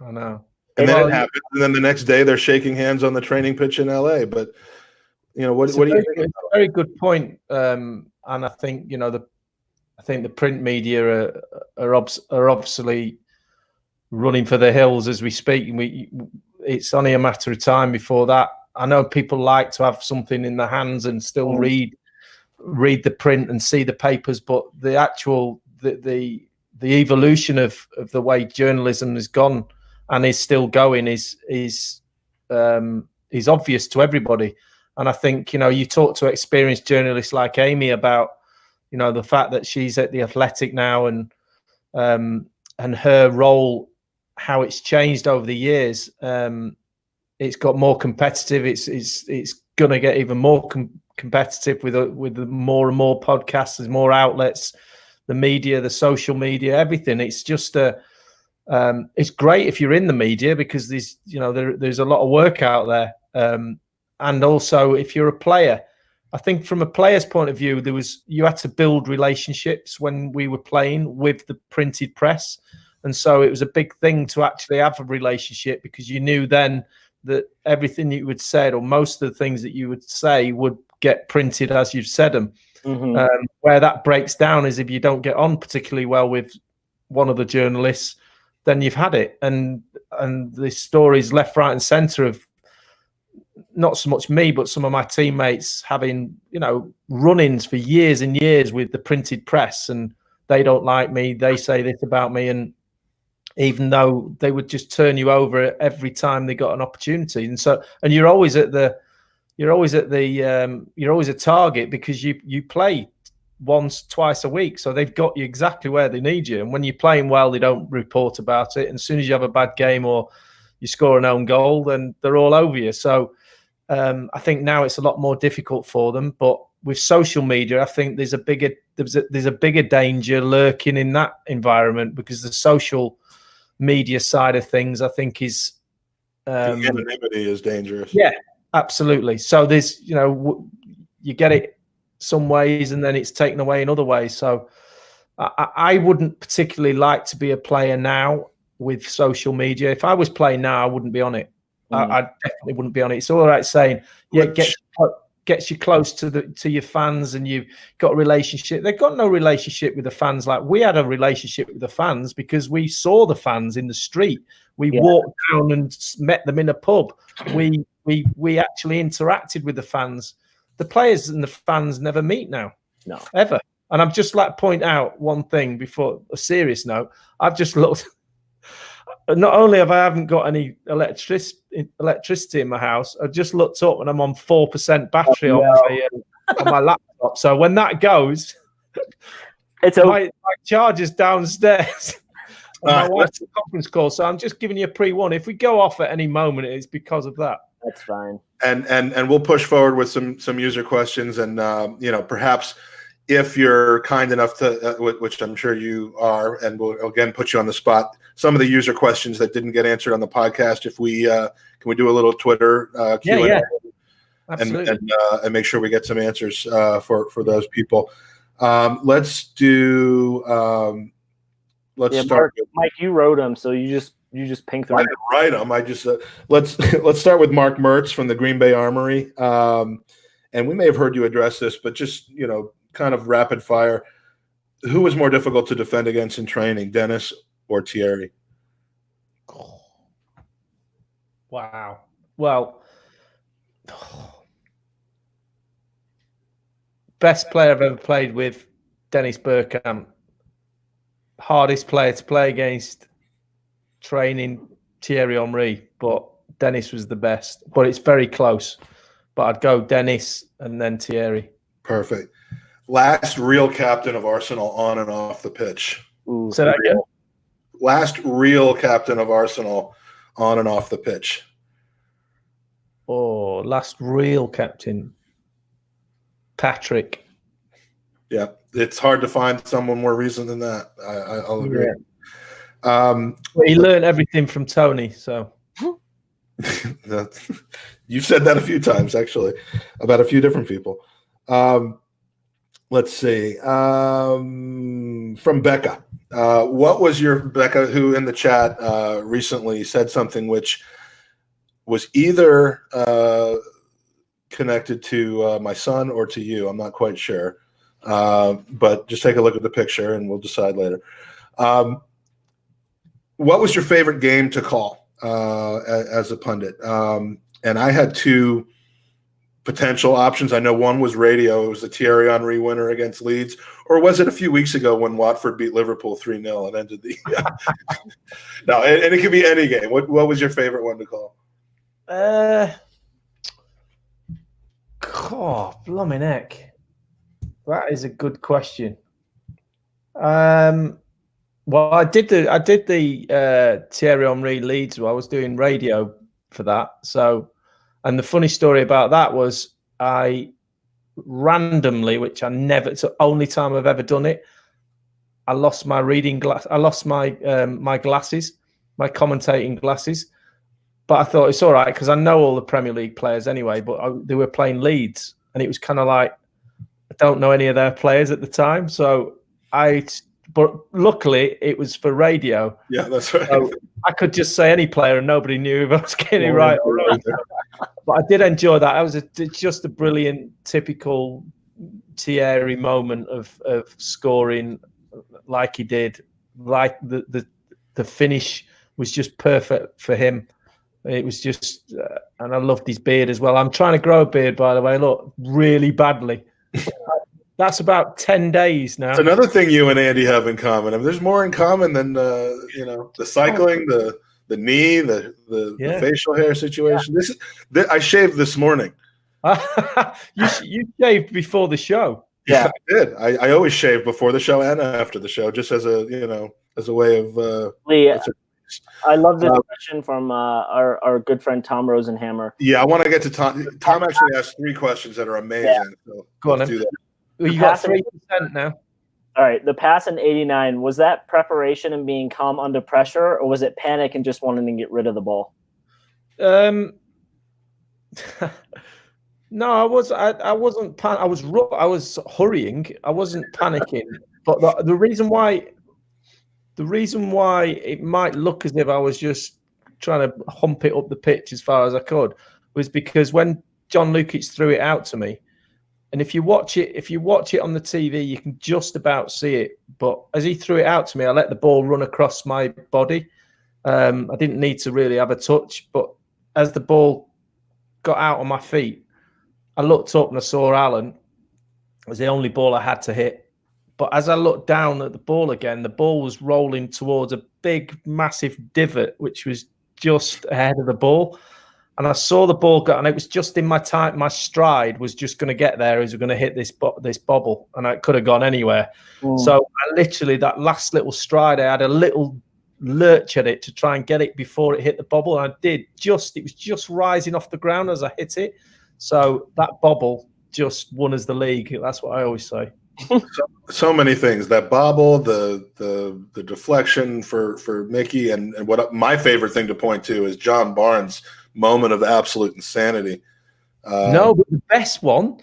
I know. And then it happens, and then the next day they're shaking hands on the training pitch in LA. But what do you think? Very good point. And I think the print media are obviously running for the hills as we speak. It's only a matter of time before that. I know people like to have something in their hands and still read the print and see the papers, but the actual the evolution of the way journalism has gone and is still going is obvious to everybody. And I think you talk to experienced journalists like Amy about the fact that she's at the Athletic now and her role, how it's changed over the years. It's got more competitive. It's going to get even more competitive with the more and more podcasts. There's more outlets, the media, the social media, everything. It's just it's great if you're in the media because there's a lot of work out there. And also if you're a player, I think from a player's point of view, you had to build relationships when we were playing with the printed press. And so it was a big thing to actually have a relationship because you knew then that everything you would say or most of the things that you would say would get printed as you've said them. Mm-hmm. Where that breaks down is if you don't get on particularly well with one of the journalists, then you've had it. And the stories left, right and centre of not so much me, but some of my teammates having, run-ins for years and years with the printed press and they don't like me. They say this about me. And even though they would just turn you over every time they got an opportunity. And you're always a target because you play once, twice a week. So they've got you exactly where they need you. And when you're playing well, they don't report about it. And as soon as you have a bad game or you score an own goal, then they're all over you. So I think now it's a lot more difficult for them. But with social media, I think there's a bigger danger lurking in that environment, because the social media side of things, I think, is the anonymity is dangerous. Yeah, absolutely. So there's, you get it some ways and then it's taken away in other ways. So I wouldn't particularly like to be a player now with social media. If I was playing now, I wouldn't be on it. I definitely wouldn't be on it. It's all right saying, gets you close to your fans, and you've got a relationship. They've got no relationship with the fans like we had a relationship with the fans, because we saw the fans in the street. We walked down and met them in a pub. We actually interacted with the fans. The players and the fans never meet now. No. Ever. And I'm just like point out one thing before a serious note. I've just looked. Not only haven't got any electricity in my house, I just looked up and I'm on 4% battery on my laptop. So when that goes, my charger's downstairs. My wife's a conference call, so I'm just giving you a pre-warn. If we go off at any moment, it's because of that. That's fine. And we'll push forward with some user questions, and perhaps if you're kind enough to, which I'm sure you are, and we'll again put you on the spot, some of the user questions that didn't get answered on the podcast. If we can we do a little Twitter Q&A, absolutely, and make sure we get some answers for those people. Let's do. Let's start. Mike, you wrote them, so you just ping through. I didn't write them. I just let's start with Mark Mertz from the Green Bay Armory, and we may have heard you address this, but just kind of rapid fire. Who was more difficult to defend against in training, Dennis or Thierry? Wow. Well, best player I've ever played with, Dennis Bergkamp. Hardest player to play against, training, Thierry Henry, but Dennis was the best. But it's very close. But I'd go Dennis and then Thierry. Perfect. Last real captain of Arsenal on and off the pitch. Ooh, say that again. Last real captain of Arsenal on and off the pitch. Oh, last real captain. Patrick. Yeah, it's hard to find someone more recent than that. I'll agree. Yeah. He learned everything from Tony, so. You've said that a few times, actually, about a few different people. Let's see. From Becca. What was Becca, who in the chat recently said something which was either connected to my son or to you? I'm not quite sure. But just take a look at the picture and we'll decide later. What was your favorite game to call as a pundit? And I had two potential options. I know one was radio. It was the Thierry Henry winner against Leeds. Or was it a few weeks ago when Watford beat Liverpool 3-0 and ended the No, and it could be any game. What was your favorite one to call? Blimey neck. That is a good question. Well, I did the Thierry Henry Leeds. I was doing radio for that. So, and the funny story about that was I randomly, which I never, it's the only time I've ever done it, I lost my reading glass. I lost my my glasses, my commentating glasses. But I thought it's all right because I know all the Premier League players anyway. But they were playing Leeds, and it was kind of like I don't know any of their players at the time. So but luckily it was for radio. Yeah, that's right. So I could just say any player, and nobody knew if I was getting it right or wrong. But I did enjoy that. It's just a brilliant, typical Thierry moment of scoring like he did. Like the finish was just perfect for him. It was just, and I loved his beard as well. I'm trying to grow a beard, by the way. Look, really badly. That's about 10 days now. It's another thing you and Andy have in common. I mean, there's more in common than the cycling, the knee, the facial hair situation. Yeah. I shaved this morning. You shaved before the show. Yeah, I did. I always shave before the show and after the show, just as a way of. Lee, I love this question from our good friend Tom Rosenhammer. Yeah, I want to get to Tom. Tom actually asked 3 questions that are amazing. Yeah. So go on, do that. You got 3% now. All right, the pass in 89, was that preparation and being calm under pressure, or was it panic and just wanting to get rid of the ball? No, I wasn't. I was hurrying. I wasn't panicking. But the reason why it might look as if I was just trying to hump it up the pitch as far as I could was because when John Lukic threw it out to me, and if you watch it on the TV, you can just about see it. But as he threw it out to me, I let the ball run across my body. I didn't need to really have a touch, but as the ball got out on my feet, I looked up and I saw Alan. It was the only ball I had to hit. But as I looked down at the ball again, the ball was rolling towards a big, massive divot, which was just ahead of the ball. And I saw the ball go, and it was just in my time. My stride was just going to get there. It was going to hit this bobble, and it could have gone anywhere. So I literally, that last little stride, I had a little lurch at it to try and get it before it hit the bobble. And I did it was just rising off the ground as I hit it. So that bobble just won us the league. That's what I always say. So many things. That bobble, the deflection for Mickey, and what my favorite thing to point to is John Barnes' moment of absolute insanity. No, but the best one,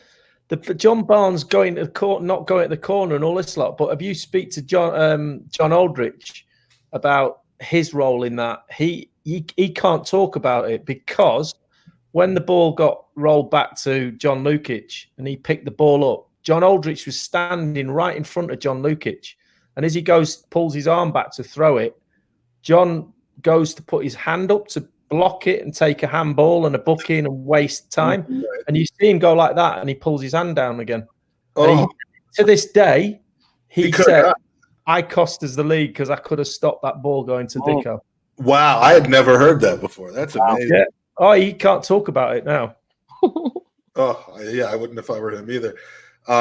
John Barnes going to the court, not going to the corner and all this lot. But if you speak to John Aldrich about his role in that, he can't talk about it because when the ball got rolled back to John Lukic and he picked the ball up, John Aldrich was standing right in front of John Lukic. And as he pulls his arm back to throw it, John goes to put his hand up to block it and take a handball and a booking and waste time. And you see him go like that and he pulls his hand down again. To this day, he said, I cost us the league because I could have stopped that ball going to Dicko. Wow, I had never heard that before. That's amazing. Yeah. Oh, he can't talk about it now. Yeah, I wouldn't if I were him either.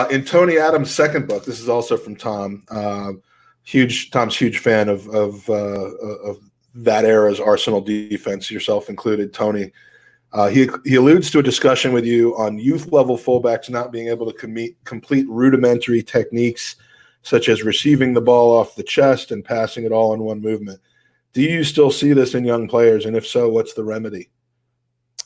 In Tony Adams' second book, this is also from Tom. Tom's huge fan of that era's Arsenal defense, yourself included, Tony. He alludes to a discussion with you on youth level fullbacks not being able to complete rudimentary techniques such as receiving the ball off the chest and passing it all in one movement. Do you still see this in young players, and if so, what's the remedy?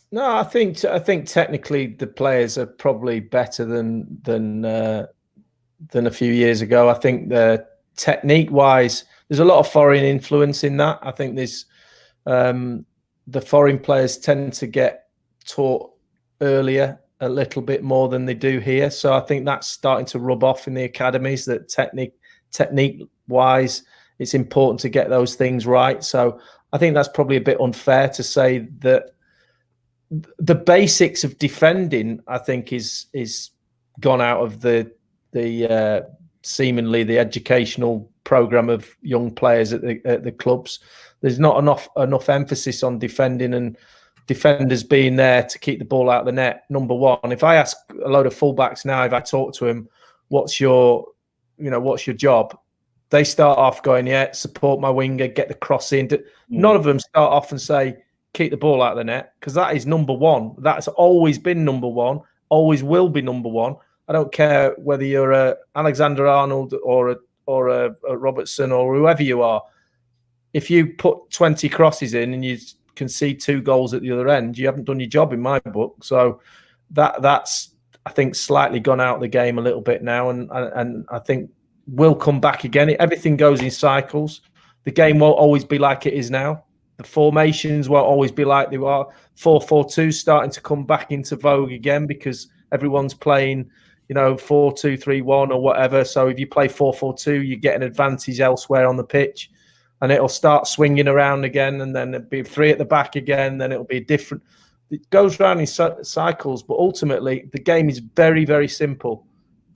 No, I think technically the players are probably better than a few years ago. I think the technique-wise, there's a lot of foreign influence in that. I think there's the foreign players tend to get taught earlier a little bit more than they do here. So I think that's starting to rub off in the academies, that technique-wise, it's important to get those things right. So I think that's probably a bit unfair to say that the basics of defending, I think, is gone out of the seemingly the educational program of young players at the clubs. There's not enough emphasis on defending and defenders being there to keep the ball out of the net. Number one, if I ask a load of fullbacks now, if I talk to him, what's your job? They start off going, yeah, support my winger, get the cross in. None of them start off and say, keep the ball out of the net, because that is number one. That's always been number one, always will be number one. I don't care whether you're a Alexander Arnold or a Robertson or whoever you are. If you put 20 crosses in and you concede 2 goals at the other end, you haven't done your job in my book. So that's I think slightly gone out of the game a little bit now, and I think will come back again. Everything goes in cycles. The game won't always be like it is now. The formations won't always be like they are. 4-4-2 starting to come back into vogue again because everyone's playing, 4-2-3-1 or whatever. So if you play 4-4-2, you get an advantage elsewhere on the pitch, and it'll start swinging around again, and then it'll be 3 at the back again. Then it'll be different. It goes around in cycles, but ultimately the game is very, very simple.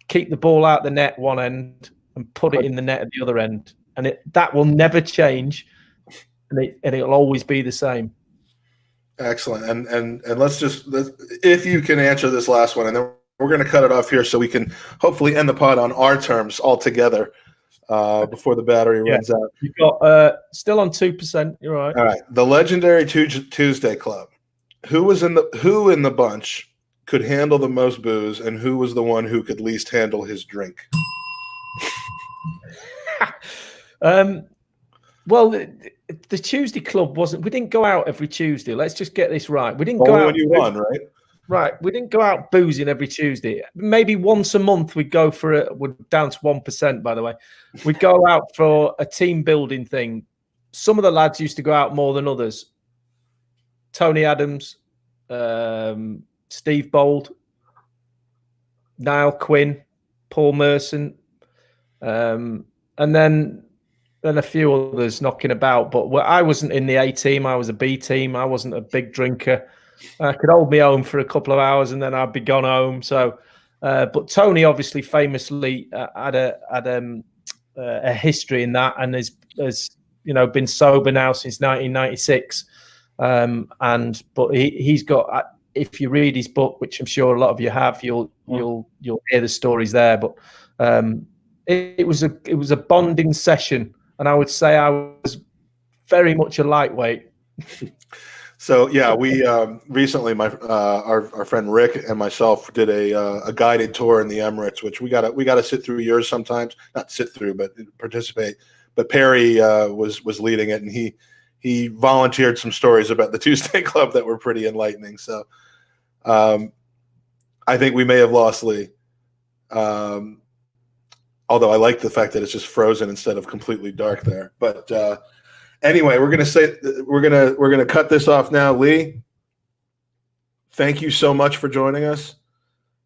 Keep the ball out the net one end and put it in the net at the other end, and that will never change. And it'll always be the same. Excellent. And let's if you can answer this last one, and then we're going to cut it off here so we can hopefully end the pod on our terms altogether. before the battery runs out. You've got still on 2%. You're right. All right. The legendary Tuesday Club. Who in the bunch could handle the most booze, and who was the one who could least handle his drink? Well, the Tuesday Club wasn't. We didn't go out every Tuesday. Let's just get this right. We didn't go out when you won, right? Right. We didn't go out boozing every Tuesday. Maybe once a month we'd go for it. We're down to 1%, by the way. We'd go out for a team building thing. Some of the lads used to go out more than others. Tony Adams, Steve Bold, Niall Quinn, Paul Merson, and then a few others knocking about. But I wasn't in the A team. I was a B team. I wasn't a big drinker. I could hold me own for a couple of hours and then I'd be gone home. So, but Tony obviously famously had a history in that, and has been sober now since 1996. But he's got. If you read his book, which I'm sure a lot of you have, you'll hear the stories there. But it was a bonding session, and I would say I was very much a lightweight. So yeah, we recently our friend Rick and myself did a guided tour in the Emirates, which we got to sit through yours sometimes, not sit through, but participate. But Perry was leading it, and he volunteered some stories about the Tuesday Club that were pretty enlightening. So I think we may have lost Lee, although I like the fact that it's just frozen instead of completely dark there. But anyway, we're gonna cut this off now. Lee, thank you so much for joining us.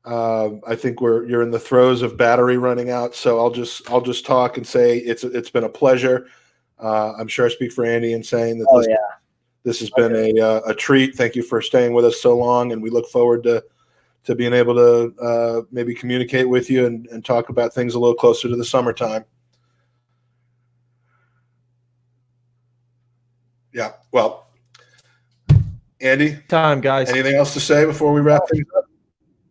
I think you're in the throes of battery running out, so I'll just talk and say it's been a pleasure. I'm sure I speak for Andy in saying that this has been a treat. Thank you for staying with us so long, and we look forward to being able to maybe communicate with you and talk about things a little closer to the summertime. Yeah. Well, Andy, time, guys. Anything else to say before we wrap things up?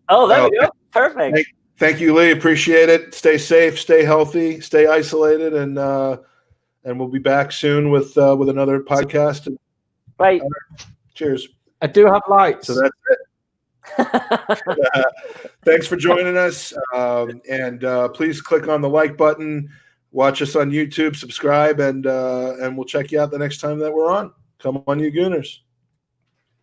Oh, there we go. Perfect. Thank you, Lee. Appreciate it. Stay safe, stay healthy, stay isolated, and we'll be back soon with another podcast. Right. Cheers. I do have lights. So that's it. Thanks for joining us. And please click on the like button. Watch us on YouTube, subscribe, and we'll check you out the next time that we're on. Come on, you Gooners.